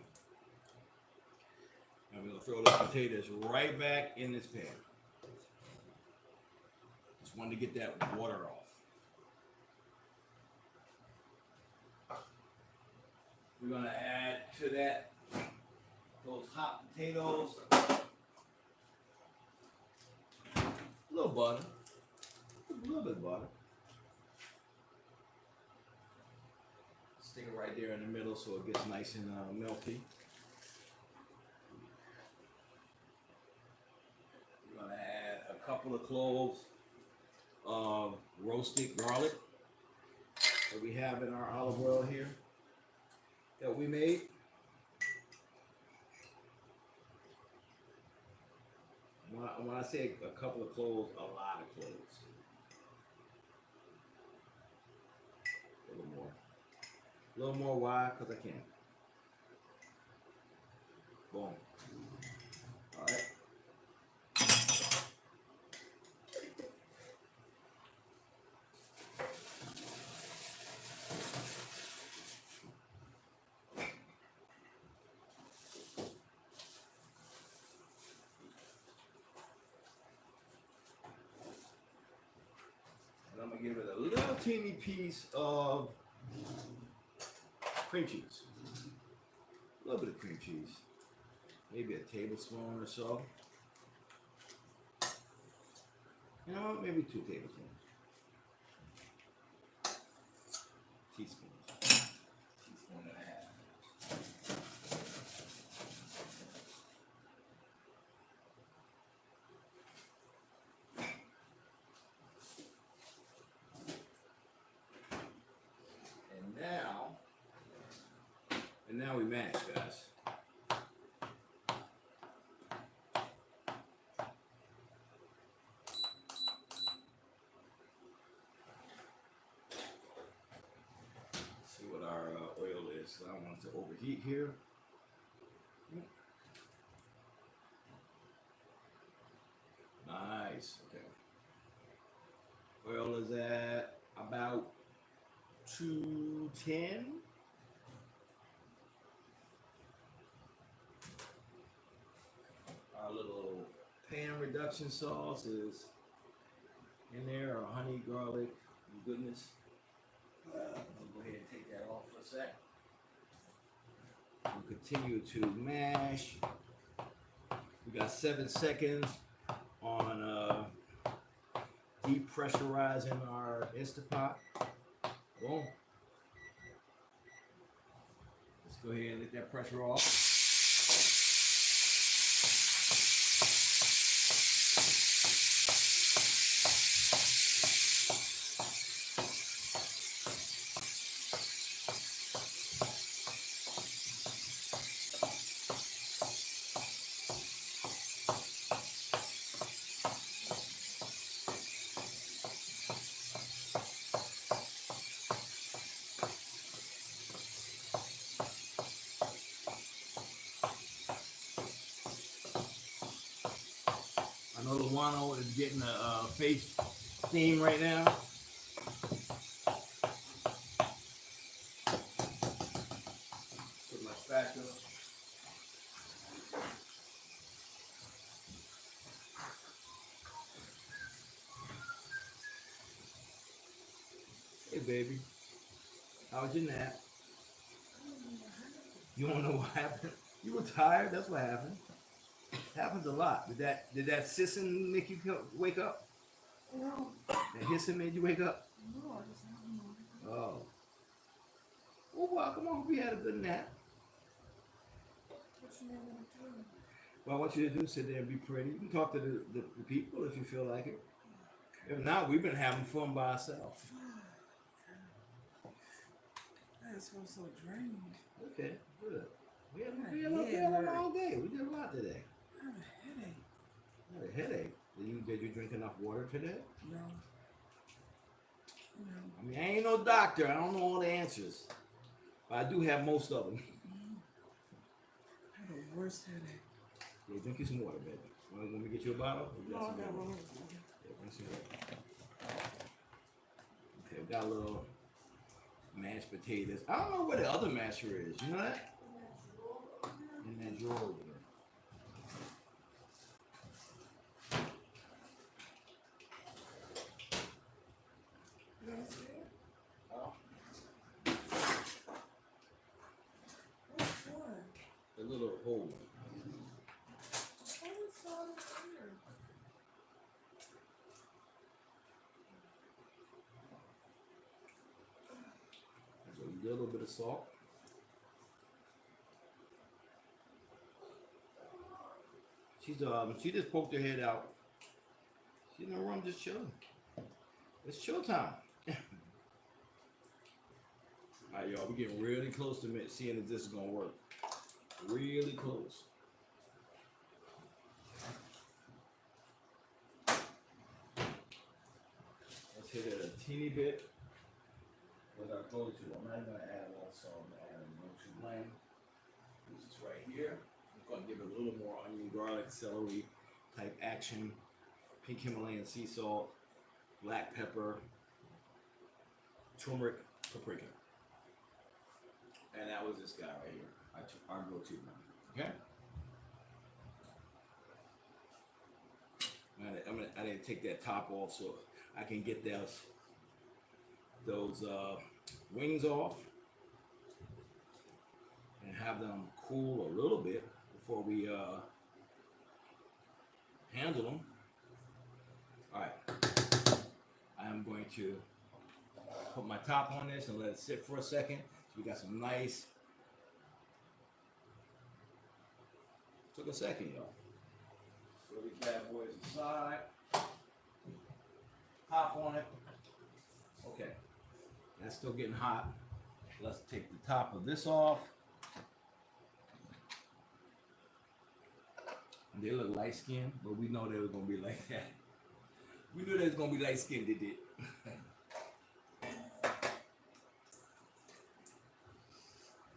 And we're going to throw those potatoes right back in this pan. Just wanted to get that water off. We're going to add to that those hot potatoes. A little butter, a little bit of butter. Stick it right there in the middle so it gets nice and melty. We're going to add a couple of cloves of roasted garlic that we have in our olive oil here that we made. When I say a couple of cloves, a lot of cloves. A little more. A little more, why? Because I can. Boom. All right. I'm going to give it a little teeny piece of cream cheese. A little bit of cream cheese. Maybe a tablespoon or so. You know, maybe 2 tablespoons. Teaspoons. Teaspoon and a half. And now we mash, guys. See what our oil is. I don't want it to overheat here. Nice. Okay. Oil is at about 210. Our little pan reduction sauce is in there, our honey, garlic, and goodness. I'll go ahead and take that off for a sec. We'll continue to mash. We got 7 seconds on depressurizing our Instapot. Boom. Go ahead and let that pressure off. I know Luano is getting a face steam right now. Put my spatula. Hey baby, how was your nap? You don't know what happened? You were tired. That's what happened. Happens a lot. Did that sissing make you wake up? No. That hissing made you wake up? No, I just don't know. Oh. Well, come on. We had a good nap. What you want me to do? Well, I want you to do is sit there and be pretty. You can talk to the people if you feel like it. If not, we've been having fun by ourselves. I just feel so drained. Okay, good. We had a long day. We did a lot today. I have a headache. You had a headache. Did you drink enough water today? No. No. I mean, I ain't no doctor. I don't know all the answers. But I do have most of them. I have the worst headache. Yeah, drink you some water, baby. Want me to get you a bottle? No, I got one. Yeah, bring some water. Okay, we got a little mashed potatoes. I don't know where the other masher is. You know that? In that drawer over there. You want to see it? Oh, Which one? the little hole. What is all this here? So you get a little bit of salt. She just poked her head out. She's in the room just chilling. It's chill time. Alright, y'all, we're getting really close to seeing if this is gonna work. Really close. Let's hit it a teeny bit with our go-to. I'm not gonna add a lot of salt. I'm gonna add a go-to blend. This is right here. I'm gonna give it a little more onion, garlic, celery type action. Pink Himalayan sea salt, black pepper, turmeric, paprika. And that was this guy right here, our go-to blend. Okay? I didn't take that top off so I can get those wings off and have them cool a little bit before we handle them. All right, I am going to put my top on this and let it sit for a second. So we got some nice. Took a second, y'all. Throw these bad boys aside. Top on it. Okay, that's still getting hot. Let's take the top of this off. They look light skinned, but we know they were gonna be like that. We knew they was gonna be light skinned, they did.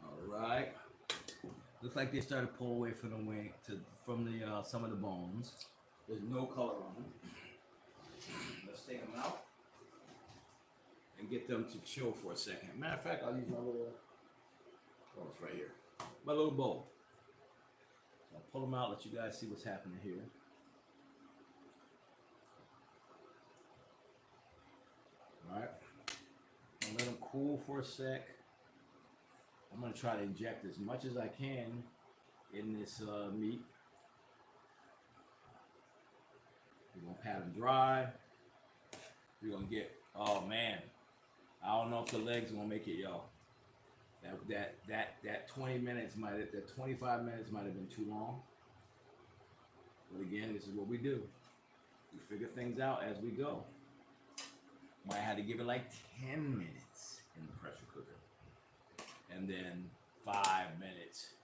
Alright. Looks like they started to pull away from the wing from the some of the bones. There's no color on them. Let's take them out and get them to chill for a second. Matter of fact, I'll use my little it's right here. My little bowl. I'll pull them out, let you guys see what's happening here. Alright. I'll let them cool for a sec. I'm going to try to inject as much as I can in this meat. We're going to pat them dry. We're going to get, oh man, I don't know if the legs are going to make it, y'all. That 20 minutes that 25 minutes might have been too long. But again, this is what we do. We figure things out as we go. Might have to give it like 10 minutes in the pressure cooker. And then 5 minutes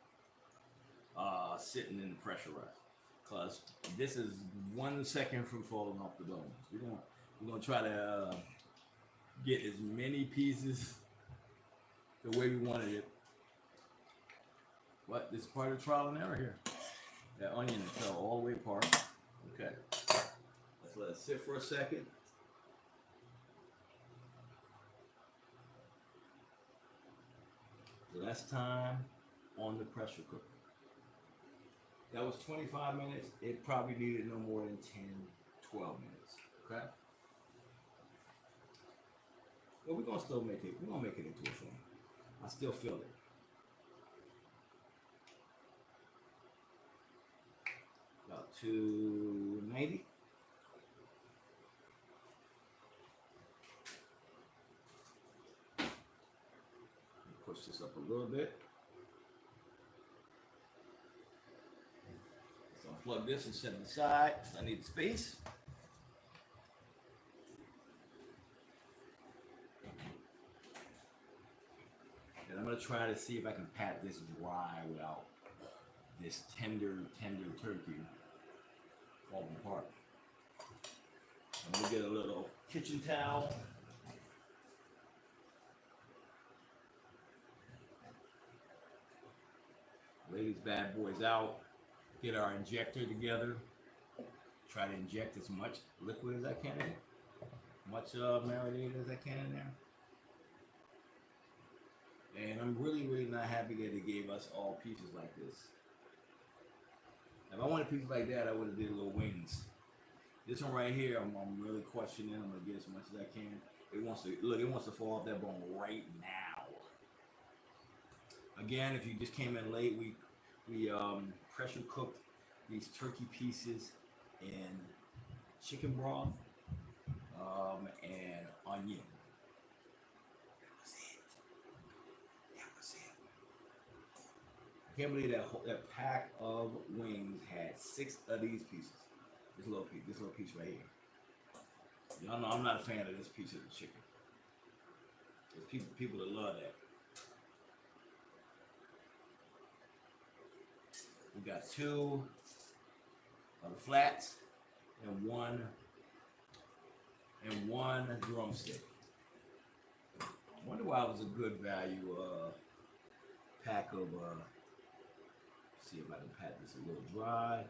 sitting in the pressurizer. Because this is 1 second from falling off the bone. We're gonna try to get as many pieces the way we wanted it. What? This is part of the trial and error here. That onion fell all the way apart. Okay. Let's let it sit for a second. Less time on the pressure cooker. That was 25 minutes. It probably needed no more than 10, 12 minutes. Okay? Well, we're gonna still make it. We're gonna make it into a thing. I still feel it. About 290. Push this up a little bit. Let's unplug this and set it aside. I need the space. And I'm going to try to see if I can pat this dry without this tender turkey falling apart. I'm going to get a little kitchen towel. Lay these bad boys out. Get our injector together. Try to inject as much liquid as I can in it. Much marinade as I can in there. And I'm really not happy that they gave us all pieces like this. If I wanted pieces like that, I would have did little wings. This one right here, I'm really questioning. I'm gonna get as much as I can. It wants to fall off that bone right now. Again, if you just came in late, we pressure cooked these turkey pieces in chicken broth and onion. That was it. I can't believe that pack of wings had 6 of these pieces. This little piece right here. Y'all know I'm not a fan of this piece of the chicken. There's people that love that. We got 2 of the flats and one drumstick. I wonder why it was a good value pack of. See if I can pat this a little dry.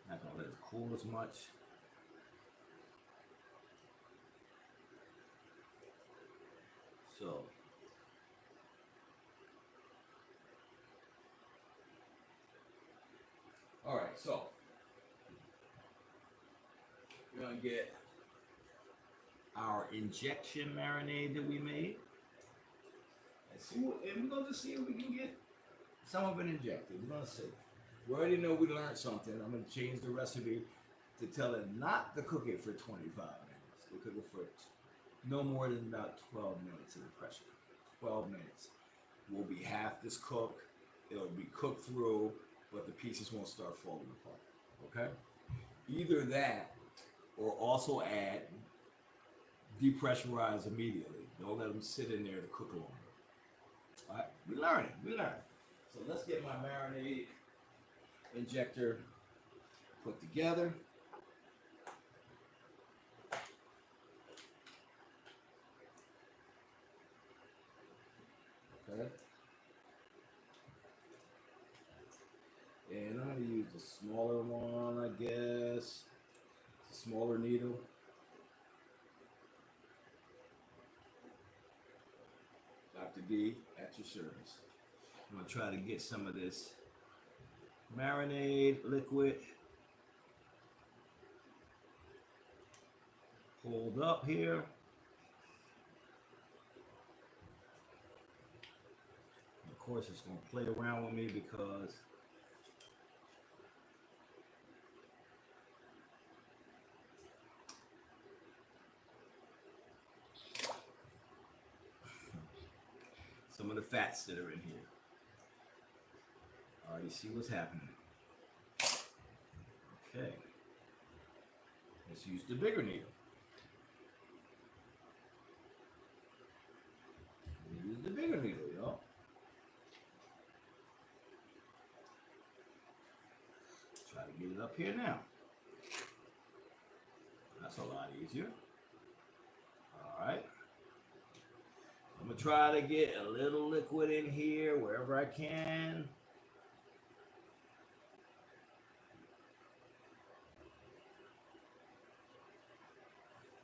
Not gonna let it cool as much. So. All right, so we're gonna get our injection marinade that we made, and we're gonna just see if we can get some of it injected. We're gonna see. We already know we learned something. I'm gonna change the recipe to tell it not to cook it for 25 minutes. To cook it for no more than about 12 minutes in the pressure cooker. 12 minutes. Will be half this cook. It'll be cooked through, but the pieces won't start falling apart. Okay? Either that, or also add, depressurize immediately. Don't let them sit in there to cook longer. All right? We learn. So let's get my marinade injector put together. Okay. And I'm going to use the smaller one, I guess. It's a smaller needle. Dr. D, at your service. I'm going to try to get some of this marinade liquid pulled up here. Of course, it's going to play around with me because some of the fats that are in here. Already see what's happening. Okay. Let's use the bigger needle. Use the bigger needle, y'all. Try to get it up here now. That's a lot easier. All right. I'm going to try to get a little liquid in here wherever I can.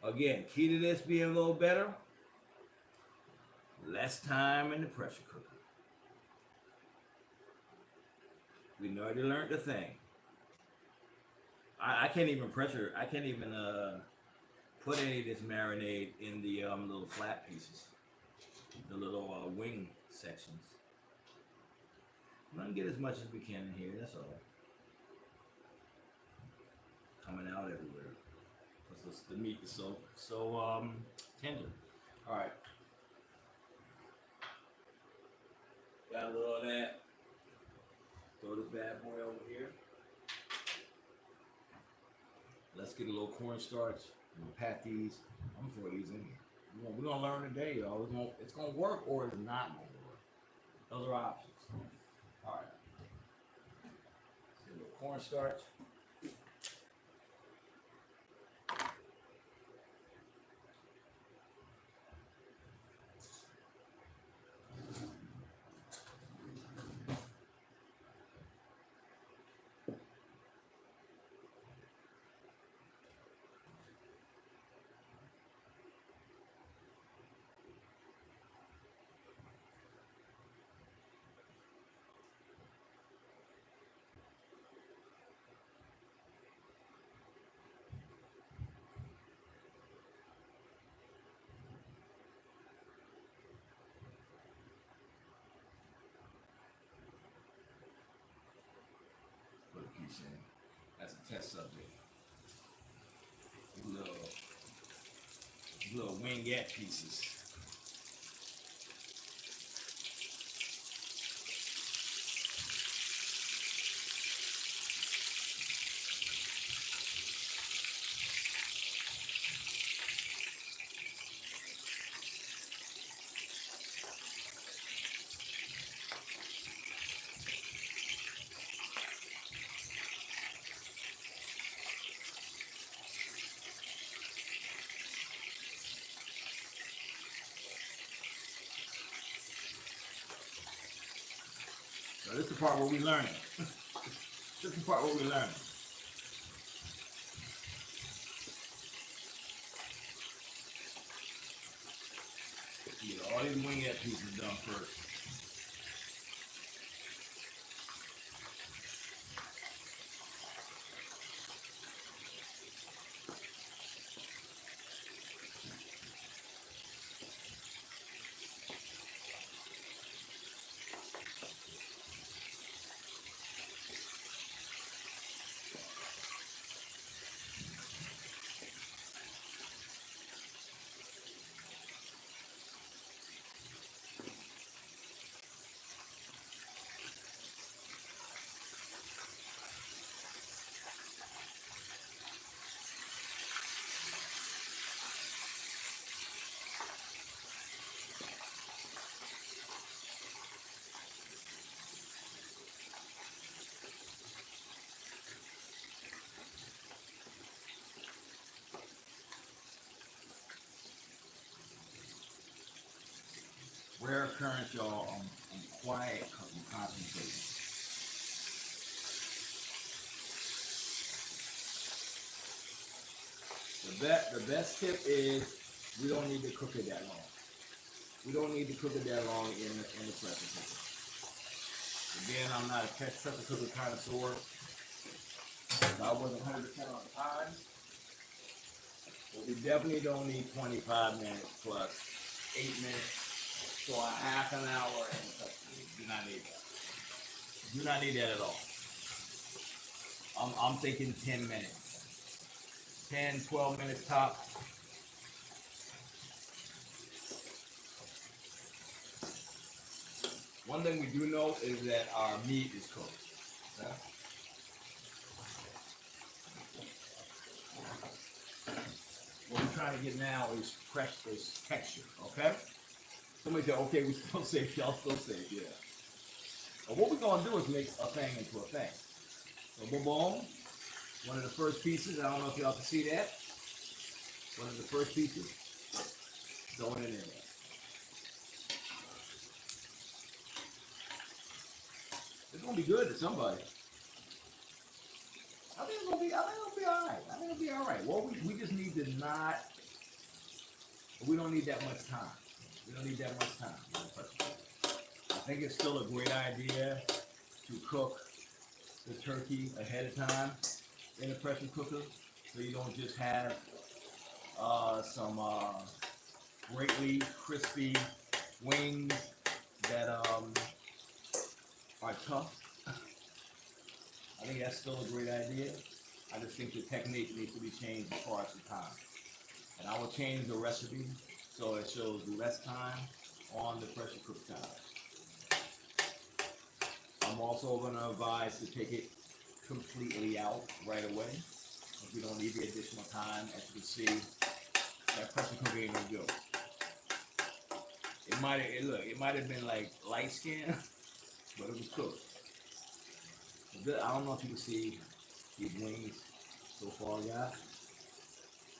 Again, key to this being a little better, less time in the pressure cooker. We already learned the thing. I can't even put any of this marinade in the little flat pieces, the little wing sections. I'm gonna get as much as we can in here, that's all. Coming out everywhere. Because the meat is so tender. Alright. Got a little of that. Throw this bad boy over here. Let's get a little cornstarch. I'm gonna pat these. I'm gonna throw these in here. We're gonna learn today, y'all. It's gonna work or it's not gonna work. Those are options. Alright. Let's get a little cornstarch. That's a test subject. Little wingette pieces. So this is the part where we learning. This is the part where we learning. Get all these wingette pieces done first. Rare occurrence, y'all. I'm quiet because I'm concentrating. The best tip is we don't need to cook it that long. We don't need to cook it that long in the pressure cooker. Again, I'm not a pressure cooker connoisseur. I wasn't 100% on the time. But we definitely don't need 25 minutes plus 8 minutes. So a half an hour in the custody. Do not need that. Do not need that at all. I'm thinking 10 minutes. 10, 12 minutes top. One thing we do know is that our meat is cooked. Okay? What we're trying to get now is texture, okay? Somebody said, okay, we still safe, y'all still safe, yeah. But what we're gonna do is make a thing into a thing. So boom, boom. One of the first pieces, I don't know if y'all can see that. One of the first pieces, going in there. It's gonna be good to somebody. I think it'll be alright. I think it'll be alright. Well, we just need to not, we don't need that much time. We don't need that much time. I think it's still a great idea to cook the turkey ahead of time in a pressure cooker, so you don't just have some greatly crispy wings that are tough. I think that's still a great idea. I just think the technique needs to be changed as far as the time. And I will change the recipe so it shows less time on the pressure cook time. I'm also going to advise to take it completely out right away, if we don't need the additional time. As you can see, that pressure cooker ain't gonna go. It might have been like light skin, but it was cooked. I don't know if you can see these wings so far, guys.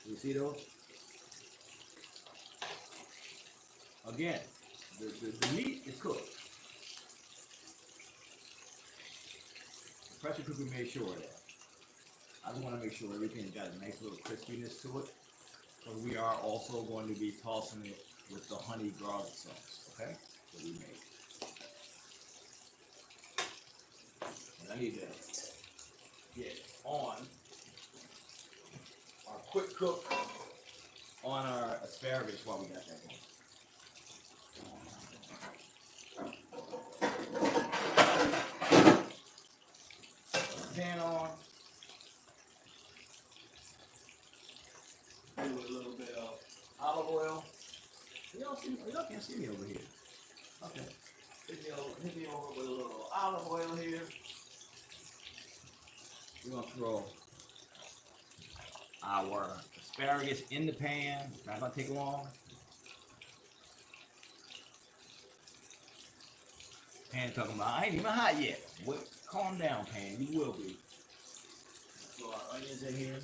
You see those? Again, the meat is cooked. The pressure cooker made sure of that. I just want to make sure everything's got a nice little crispiness to it. But we are also going to be tossing it with the honey garlic sauce, okay? That we made. And I need to get on our quick cook on our asparagus while we got that going. Pan on. Do a little bit of olive oil. Y'all can't see me over here. Okay. Hit me over with a little olive oil here. We're gonna throw our asparagus in the pan. Not gonna take long. Pan talking about, I ain't even hot yet. Wait, calm down, Pan. You will be. Throw our onions in here.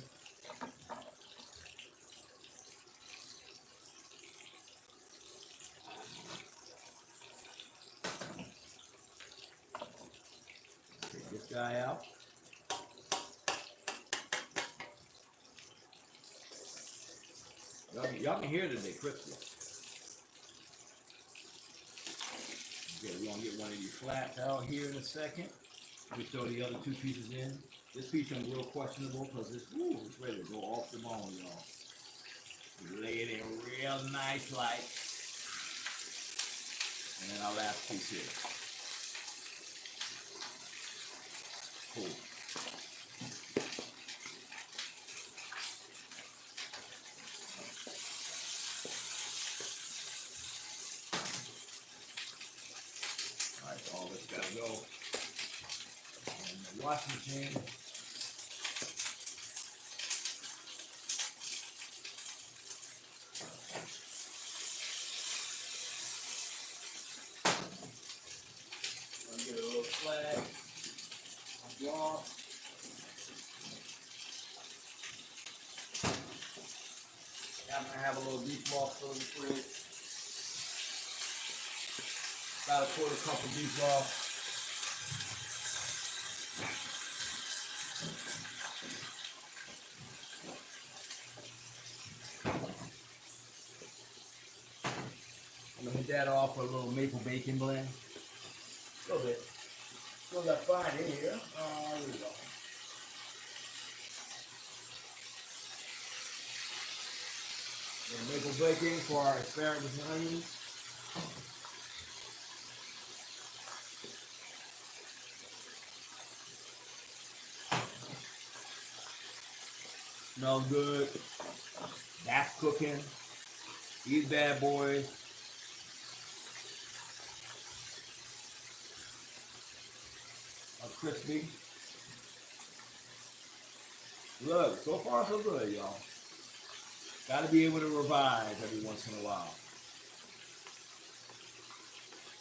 Take this guy out. Y'all can hear that they crispy. Okay, we're gonna get one of these flats out here in a second. We throw the other two pieces in. This piece is real questionable because it's ready to go off the bone, y'all. We lay it in real nice like. And then our last piece here. Cool. Alright, so all this gotta go in the washing machine. Get a little flag. Broth. I'm gonna have a little beef broth still in the fridge. About a quarter cup of beef broth. I'm gonna hit that off with a little maple bacon blend. A little bit. Still got fine in here. Here we go. Maple bacon for our asparagus and onions. Smells good. That's cooking. These bad boys crispy. Look, so far so good, y'all. Got to be able to revise every once in a while.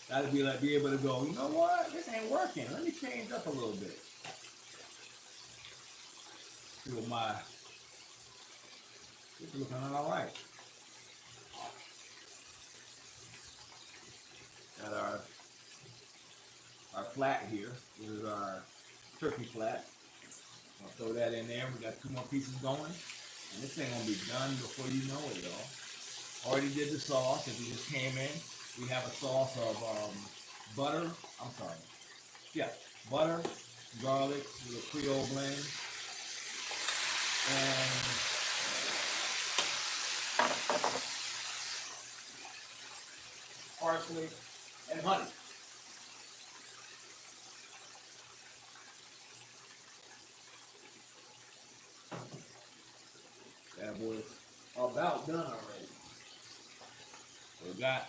Got to be able to go, you know what? This ain't working. Let me change up a little bit. Feel it's looking all right. Got our flat here. This is our turkey flat. I'll throw that in there. We got 2 more pieces going. And this thing gonna be done before you know it, y'all. Already did the sauce. If you just came in, we have a sauce of butter. I'm sorry. Yeah, butter, garlic, with a Creole blend, and parsley and honey. That boy's about done already. We got.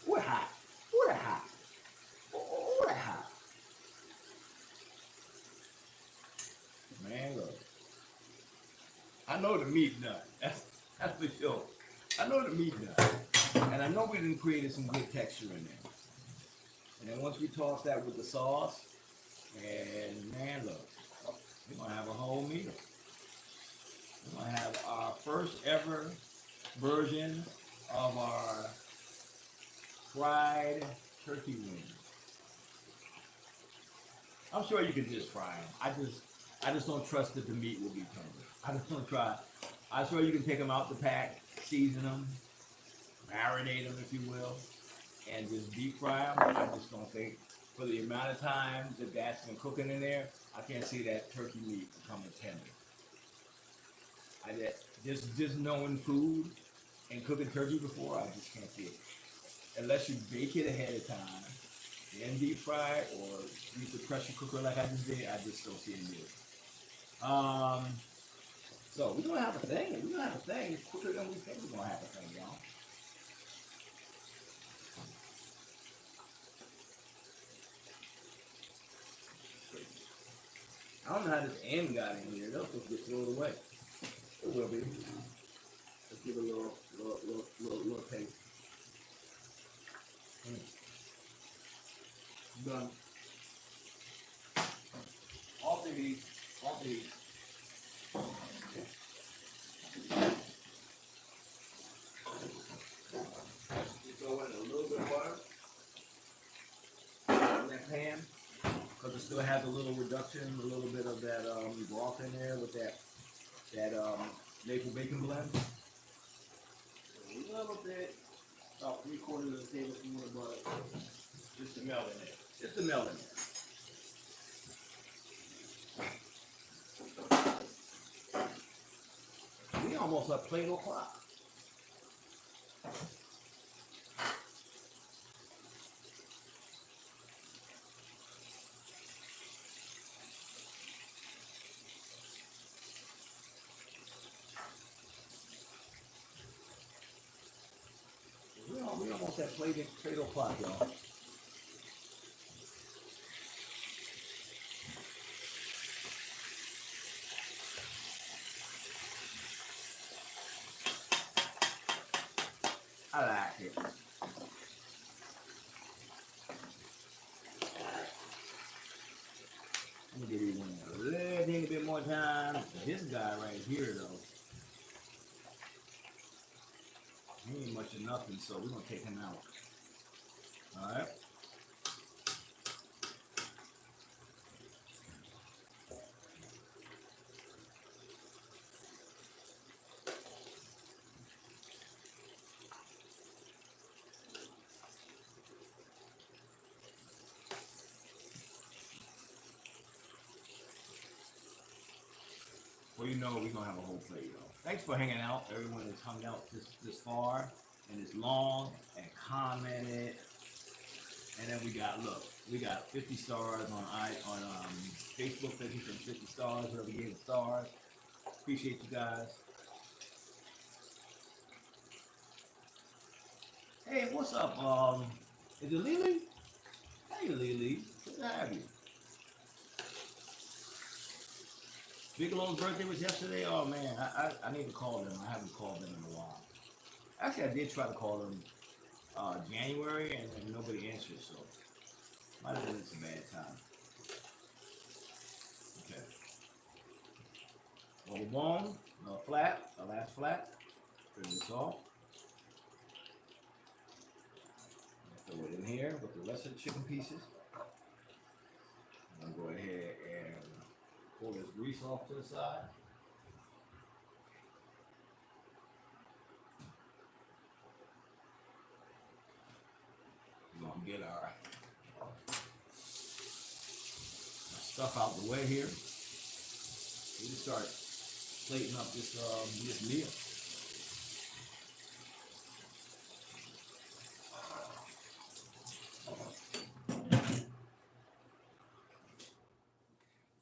We're hot. We're hot. We're hot. Man, look. I know the meat done. That's for sure. I know the meat done. And I know we done created some good texture in there. And then once we toss that with the sauce, and man, look. We're going to have a whole meal. We're going to have our first ever version of our fried turkey wings. I'm sure you can just fry them. I just don't trust that the meat will be tender. I just don't try. I'm sure you can take them out the pack, season them, marinate them, if you will, and just deep fry them. I just don't think, for the amount of time that that's been cooking in there, I can't see that turkey meat becoming tender. Just knowing food and cooking turkey before, I just can't see it. Unless you bake it ahead of time, then deep fry it, or use the pressure cooker like I just did, I just don't see it do it. So we're gonna have a thing. We're gonna have a thing quicker than we think we're gonna have a thing, y'all. I don't know how this end got in here. They'll just get thrown away. It will be. Let's give it a little taste. Done. Off the heat. Off the heat. You throw in a little bit of butter in that pan, because it still has a little reduction, a little bit of that broth in there with that maple bacon blend. A little bit, about 3/4 of a tablespoon of butter, just to melt in there. Just to melt in there. We almost at plate o'clock. We almost at plate o'clock, y'all. I like it. Let me give you one a little bit more time. This guy right here, though, he ain't much of nothing, so we're gonna take him out. All right. Well, you know we're gonna have a whole plate, y'all. Thanks for hanging out, everyone that's hung out this far and this long and commented. And then we got 50 stars on Facebook. Thank you for the 50 stars, whoever gave the stars. Appreciate you guys. Hey, what's up? Is it Lily? Hey, Lily. Good to have you. Bigelow's birthday was yesterday. Oh man, I need to call them. I haven't called them in a while. Actually, I did try to call them January, and nobody answered, so might have been some bad time. Okay. Well, bone, flat, the last flat. Turn this off. Throw it in here with the rest of the chicken pieces. I'm gonna go ahead and pull this grease off to the side. We're gonna get our stuff out the way here. We just start plating up this meal.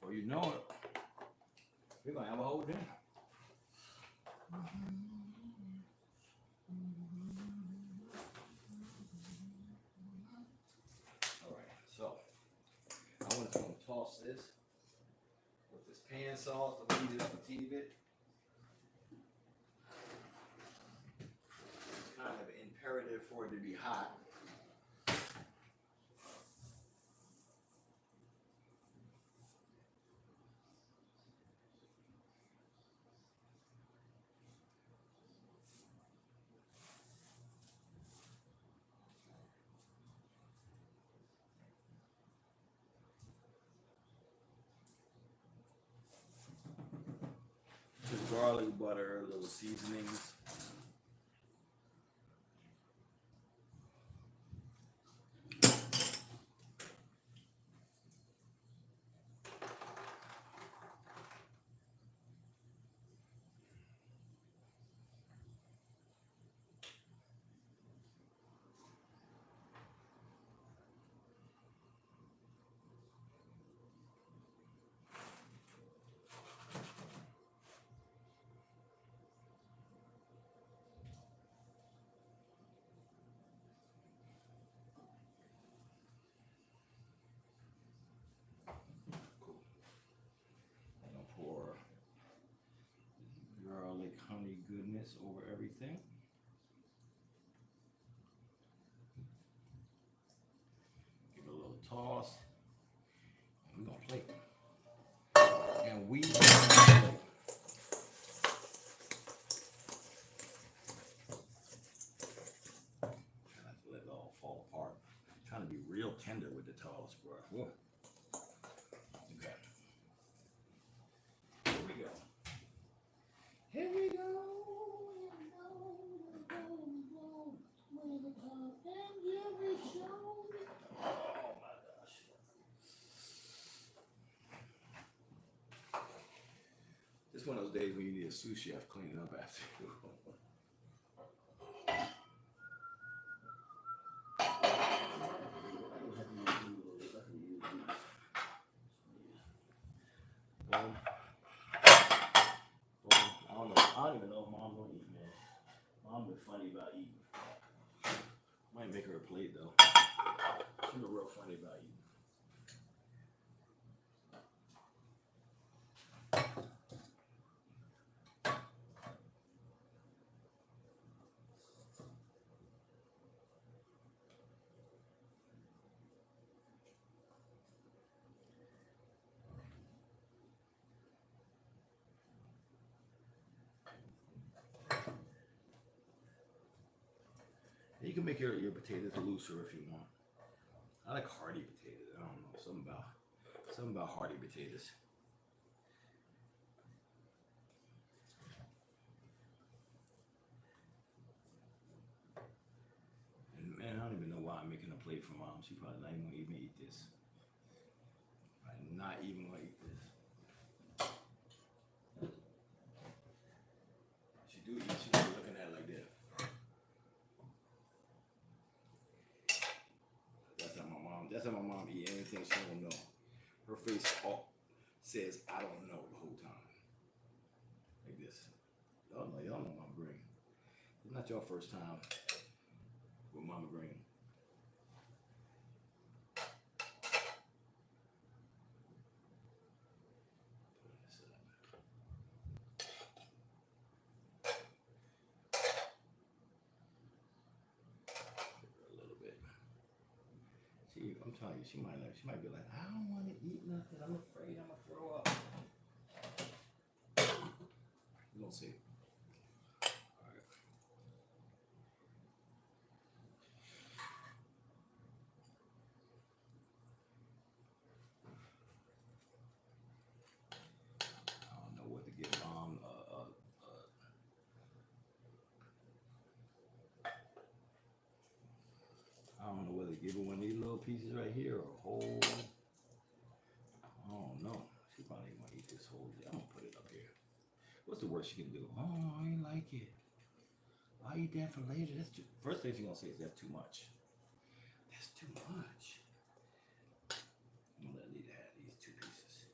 Before you know it, we're gonna have a whole dinner. All right, so I want to toss this with this pan sauce. I'm gonna heat it up a teeny bit. It's kind of imperative for it to be hot. Just garlic butter, little seasonings. Pour garlic honey goodness over everything. Give it a little toss. And we're gonna plate. And we gonna plate. Try not to let it all fall apart. I'm trying to be real tender with the toss, bro. Whoa. Okay. Here we go. Here we go. Oh my gosh. This is one of those days when you need a sous chef cleaning up after you. I don't even know if Mom's gonna eat, man. Mom been funny about eating. Might make her a plate though. She's been real funny about eating. You can make your potatoes looser if you want. I like hearty potatoes. I don't know, something about hearty potatoes. And man, I don't even know why I'm making a plate for Mom. She probably not even gonna eat this. I'm not even gonna eat this. She do eat. She's looking at it like this. That's how my mom eat anything she don't know. Her face says, I don't know the whole time. Like this. Y'all know Mama Green. It's not your first time with Mama Green. I'm telling you, she might be like, I don't want to eat nothing. I'm afraid I'm gonna throw up. We're gonna see. All right. I don't know what to get Mom. I don't know whether to give her one of these little pieces right here or a whole. I don't know. She probably ain't gonna eat this whole. I'm gonna put it up here. What's the worst she can do? Oh, I ain't like it. I'll eat that for later. That's too. First thing she's gonna say is that's too much. That's too much. I'm gonna let Lydia have these 2 pieces.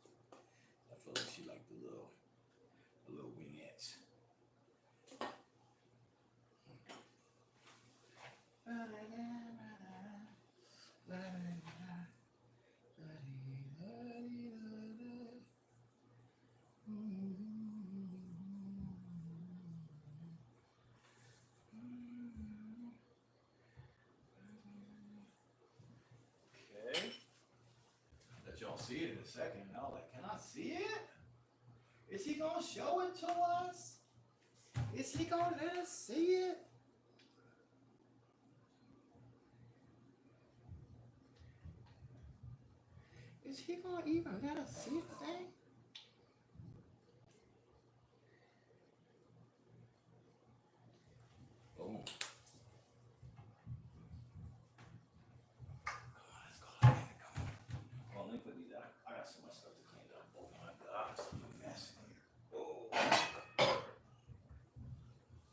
I feel like she liked the little wingettes. Okay. Let y'all see it in a second. Y'all like, can I see it? Is he gonna show it to us? Is he gonna let us see it? Is he gonna even let us see the thing? Boom. Let's go. Come on. Well, let me put these out. I got so much stuff to clean up. Oh my gosh, I'm a mess in here. Oh.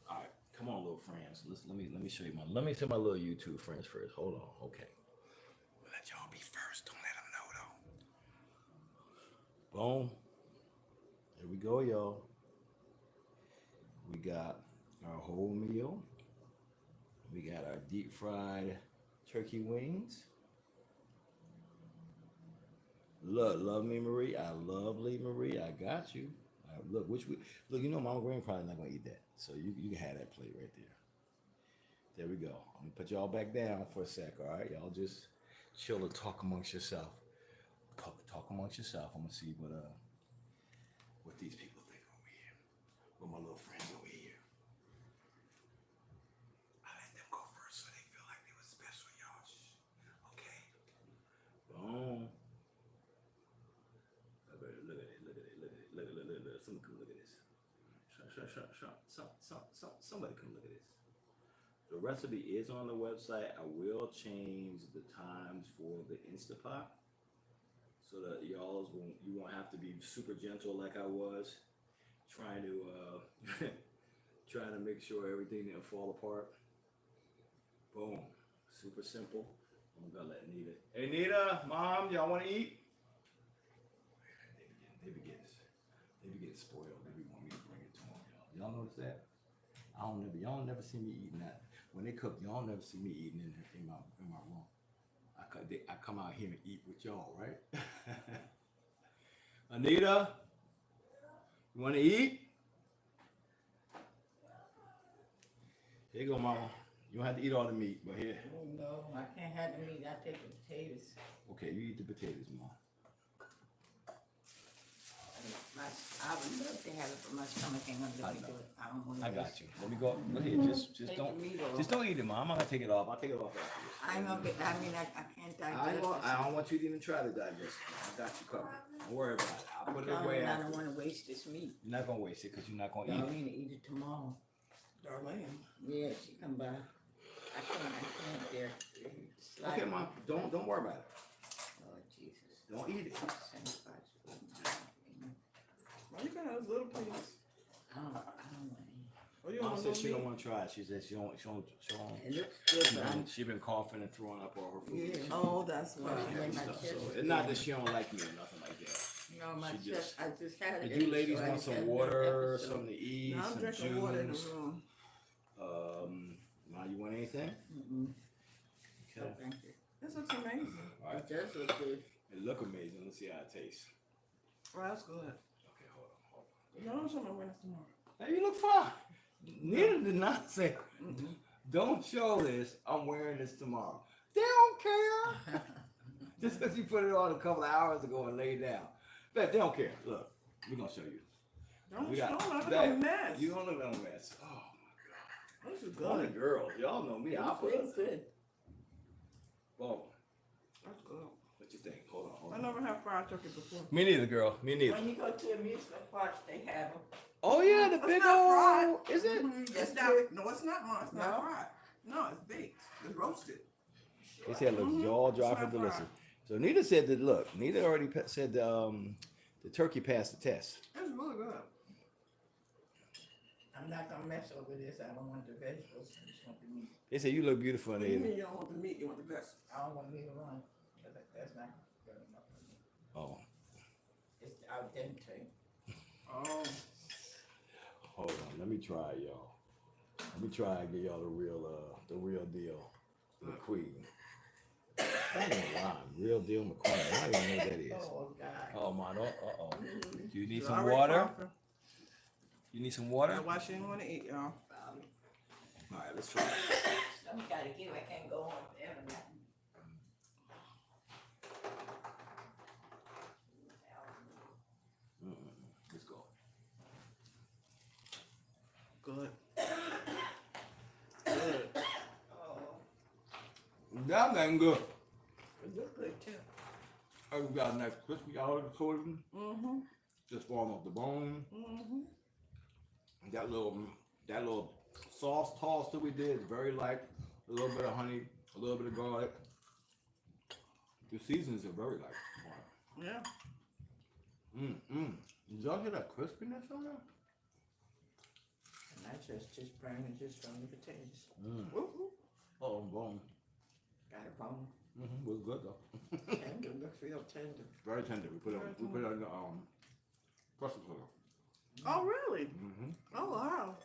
All right, come on, little friends. Let me show you let me show my little YouTube friends first. Hold on. Okay. Let y'all be first. Don't let them know though. Boom. Here we go, y'all. We got our whole meal. We got our deep fried turkey wings. Love me, Marie. I love Lee Marie. I got you. Look, you know, Mama Green probably not gonna eat that, so you can have that plate right there. There we go. I'm gonna put y'all back down for a sec. All right, y'all just chill and talk amongst yourself. Talk amongst yourself. I'm gonna see what these people think over here. What my little friends over here. I let them go first so they feel like they were special, y'all. Okay. Boom. Look at it. Somebody come look at this. Somebody come look at this. The recipe is on the website. I will change the times for the Instapot so that you won't have to be super gentle like I was trying to make sure everything didn't fall apart. Boom. Super simple. I'm gonna let Nita. Hey Nita, Mom, y'all wanna eat? They be getting spoiled. They be wanting me to bring it to them, y'all. Y'all notice that? Y'all never see me eating that. When they cook, y'all never see me eating in my room. I come out here and eat with y'all, right? Anita, you want to eat? Here you go, Mama. You don't have to eat all the meat, but here. Oh, no, I can't have the meat. I take the potatoes. Okay, you eat the potatoes, Mom. I would love to have it, but my stomach ain't gonna let me do it. I don't want to. I got you. Let me go. Go ahead. Just don't eat it, Mom. I'm not gonna take it off. I'll take it off after this. I ain't gonna be. I mean, I can't digest. I don't want you to even try to digest it. I got you covered. Don't worry about it. I'll put it away. I don't want to waste this meat. You're not gonna waste it because you're not gonna eat it. Darlene to eat it tomorrow. Darlene. Yeah, she come by. I can't there. Okay, Mom. Don't worry about it. Oh Jesus. Don't eat it. Why you got a little piece? I don't want to eat. Oh, you Mom want said a she little don't meat? want to try it. She said she don't. It looks good, but I'm. She been coughing and throwing up all her food. Yeah. Oh, that's why. Yeah. And my stuff. chest So is it's not that big. she don't like me or nothing like that. No, my She chest. I just had it. Did you ladies so I want just some had water, another something to eat, No, I'm some drinking water in the juice? room. Now you want anything? No, Okay. thank you. This looks amazing. All right. It does look good. It look amazing. Let's see how it tastes. Oh, that's good. Okay, hold on. No, don't show my waist tomorrow. Hey, you look fine. Neither did not say, don't show this. I'm wearing this tomorrow. They don't care. Just because you put it on a couple of hours ago and laid down. But they don't care. Look, we're gonna show you. Don't We show got them. Look that- at the mess. You don't look like a mess. Oh This is my god. Morning good. girls. Y'all know me. I'll put Feels good. Whoa. That's good. What you think? Hold on. I never had fried turkey before. Me neither, girl. Me neither. When you go to amusement parks, they have them. Oh yeah, the It's big not fried. old. Is it? It's not. No, it's not. No, it's not No? fried. No, it's baked. It's roasted. They said it looks Mhm. jaw It's dropping not delicious. fried. So Nita said that. Look, Nita already said the turkey passed the test. It's really good. I'm not gonna mess over this. I don't want the vegetables. I just want the meat. They said you look beautiful, What do you Nita. mean you don't want the meat? You want the best. I don't want meat alone. That's not good enough for me. Oh, It's al dente. Oh. hold on. Let me try, y'all. Let me try and get y'all the real deal, McQueen. I don't know why. Real deal McQueen. I don't even know what that is. Oh, God. Oh my, oh. Do you need It's some already water? coughing. You need some water? That's why she didn't want to eat, y'all. All right, let's try it. Something gotta give. I can't go on forever now. Let's go. Good. Good. Oh, That ain't good. it look good too. I just got a nice crispy out of the toilet. Mm-hmm. Just falling off the bone. Mm-hmm. That little sauce toss that we did is very light. A little bit of honey, a little bit of garlic. The seasons are very light. Yeah. Did y'all hear that crispiness on there? And I just burning just from the potatoes. Woo-hoo. Oh, bone. Got a bone. Was good though. Tender, looks real tender. Very tender. We put it on the pressure cooker. Oh, really? Mm-hmm. Oh, wow.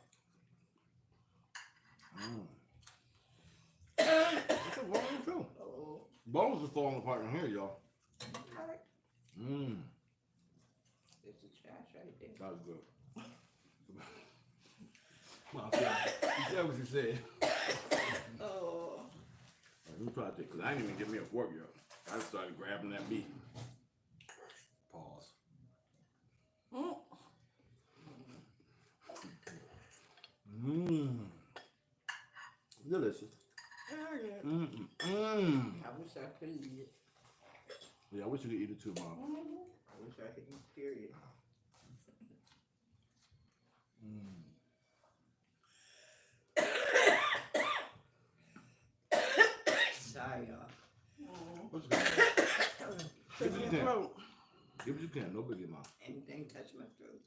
It's a bone too. Oh, Bones are falling apart in here, y'all. alright. There's a trash right there. That was good. Well, you said what you said. Oh. Let me try to take, because I didn't even get me a fork yet. I just started grabbing that meat. Pause. Delicious. Yeah, I wish I could eat it. Yeah, I wish you could eat it too, Mom. I wish I could eat, period. Sorry, y'all. What's good? Give it you can. throat. Give it you can. No biggie, Mom. Anything touch my throat.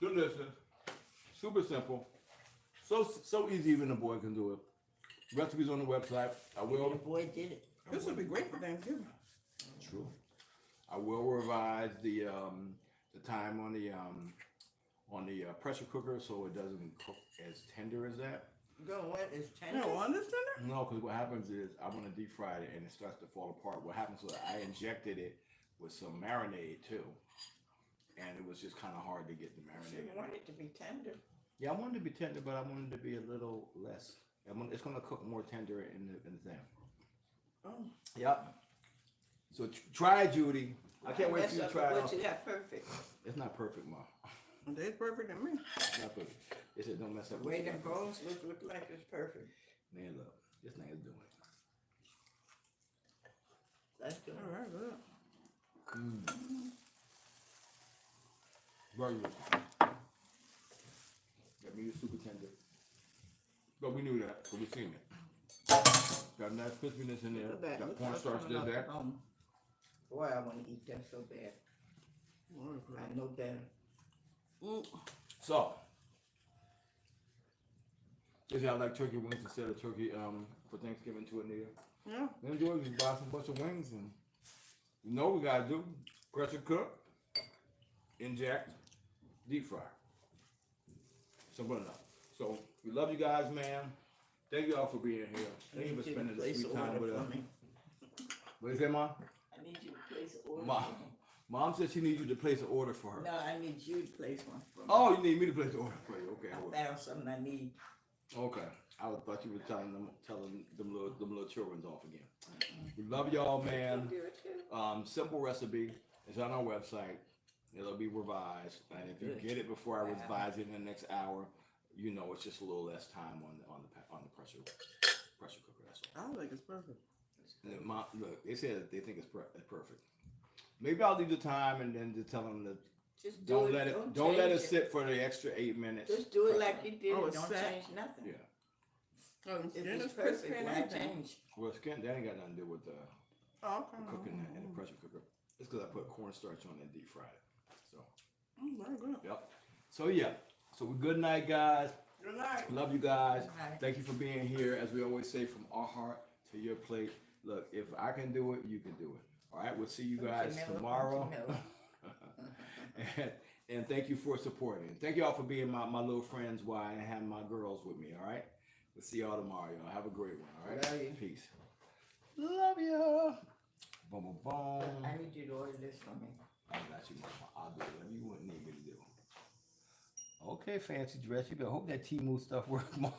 Delicious. Super simple. So easy, even a boy can do it. Recipes on the website. I The will. boy did it. This would be great for Thanksgiving. True. I will revise the time on the pressure cooker so it doesn't cook as tender as that. Go what is You tender? don't want this dinner? No, because what happens is I want to deep fry it and it starts to fall apart. What happens was I injected it with some marinade too, and it was just kind of hard to get the You marinade. want it to be tender. Yeah, I wanted it to be tender, but I wanted it to be a little less. It's going to cook more tender in the thing. Oh. Yep. So try it, Judy. I can't wait Mess for you to up try with what it. you got perfect. It's not perfect, Mom. They're perfect than me. It's not perfect. They said don't mess up. The way with them it. bones look like it's perfect. Man, look, this thing is doing it. That's good. All right, good. Very good. That meat is super tender. But we knew that, so we seen it. Got nice crispiness in there. Look at that. Got Look cornstarch what's coming did out the that. bone. Boy, I want to eat that so bad. I know better. So, if y'all like turkey wings instead of turkey for Thanksgiving to Anita, Yeah. enjoy. Just buy some bunch of wings and you know what we gotta do. Pressure cook, inject, deep fry. Simple enough. So we love you guys, man. Thank you all for being here. Thank you for spending this sweet time with us. What you say, Mom? I need you to place an order. Mom, for me. Mom said she needs you to place an order for her. No, I need you to place one for me. Oh, you need me to place an order for you. Okay, I will. I found something I need. Okay. I thought you were telling them little children's off again. We love y'all, man. Do it too. Simple recipe is on our website. It'll be revised, and if you get it before I revise it in the next hour, you know it's just a little less time on the pressure cooker. That's all. I think it's perfect. Look, they said they think it's perfect. Maybe I'll leave the time and then just tell them that Just don't do let it. it don't let it sit for the extra 8 minutes. Just do it like you did. Oh, It. it's Don't set. change nothing. Yeah. Oh, If skin it's is crispy perfect, and why everything. change? Well, skin that ain't got nothing to do with the Oh, okay. cooking in the pressure cooker. It's because I put cornstarch on and deep fried it. So, Very good. yep. So yeah. So good night, guys. Good night. Love you guys. Good night. Thank you for being here. As we always say, from our heart to your plate. Look, if I can do it, you can do it. All right. We'll see you guys tomorrow. and thank you for supporting. Thank you all for being my little friends while I have my girls with me. All right. We'll see y'all tomorrow. Y'all have a great one. All right. Love you. Peace. Love you. Boom, boom, boom. I need you to order this for me. I got you, mama. I'll do whatever you want need me to do. Okay, fancy dress. You better hope that Temu stuff works, Mom.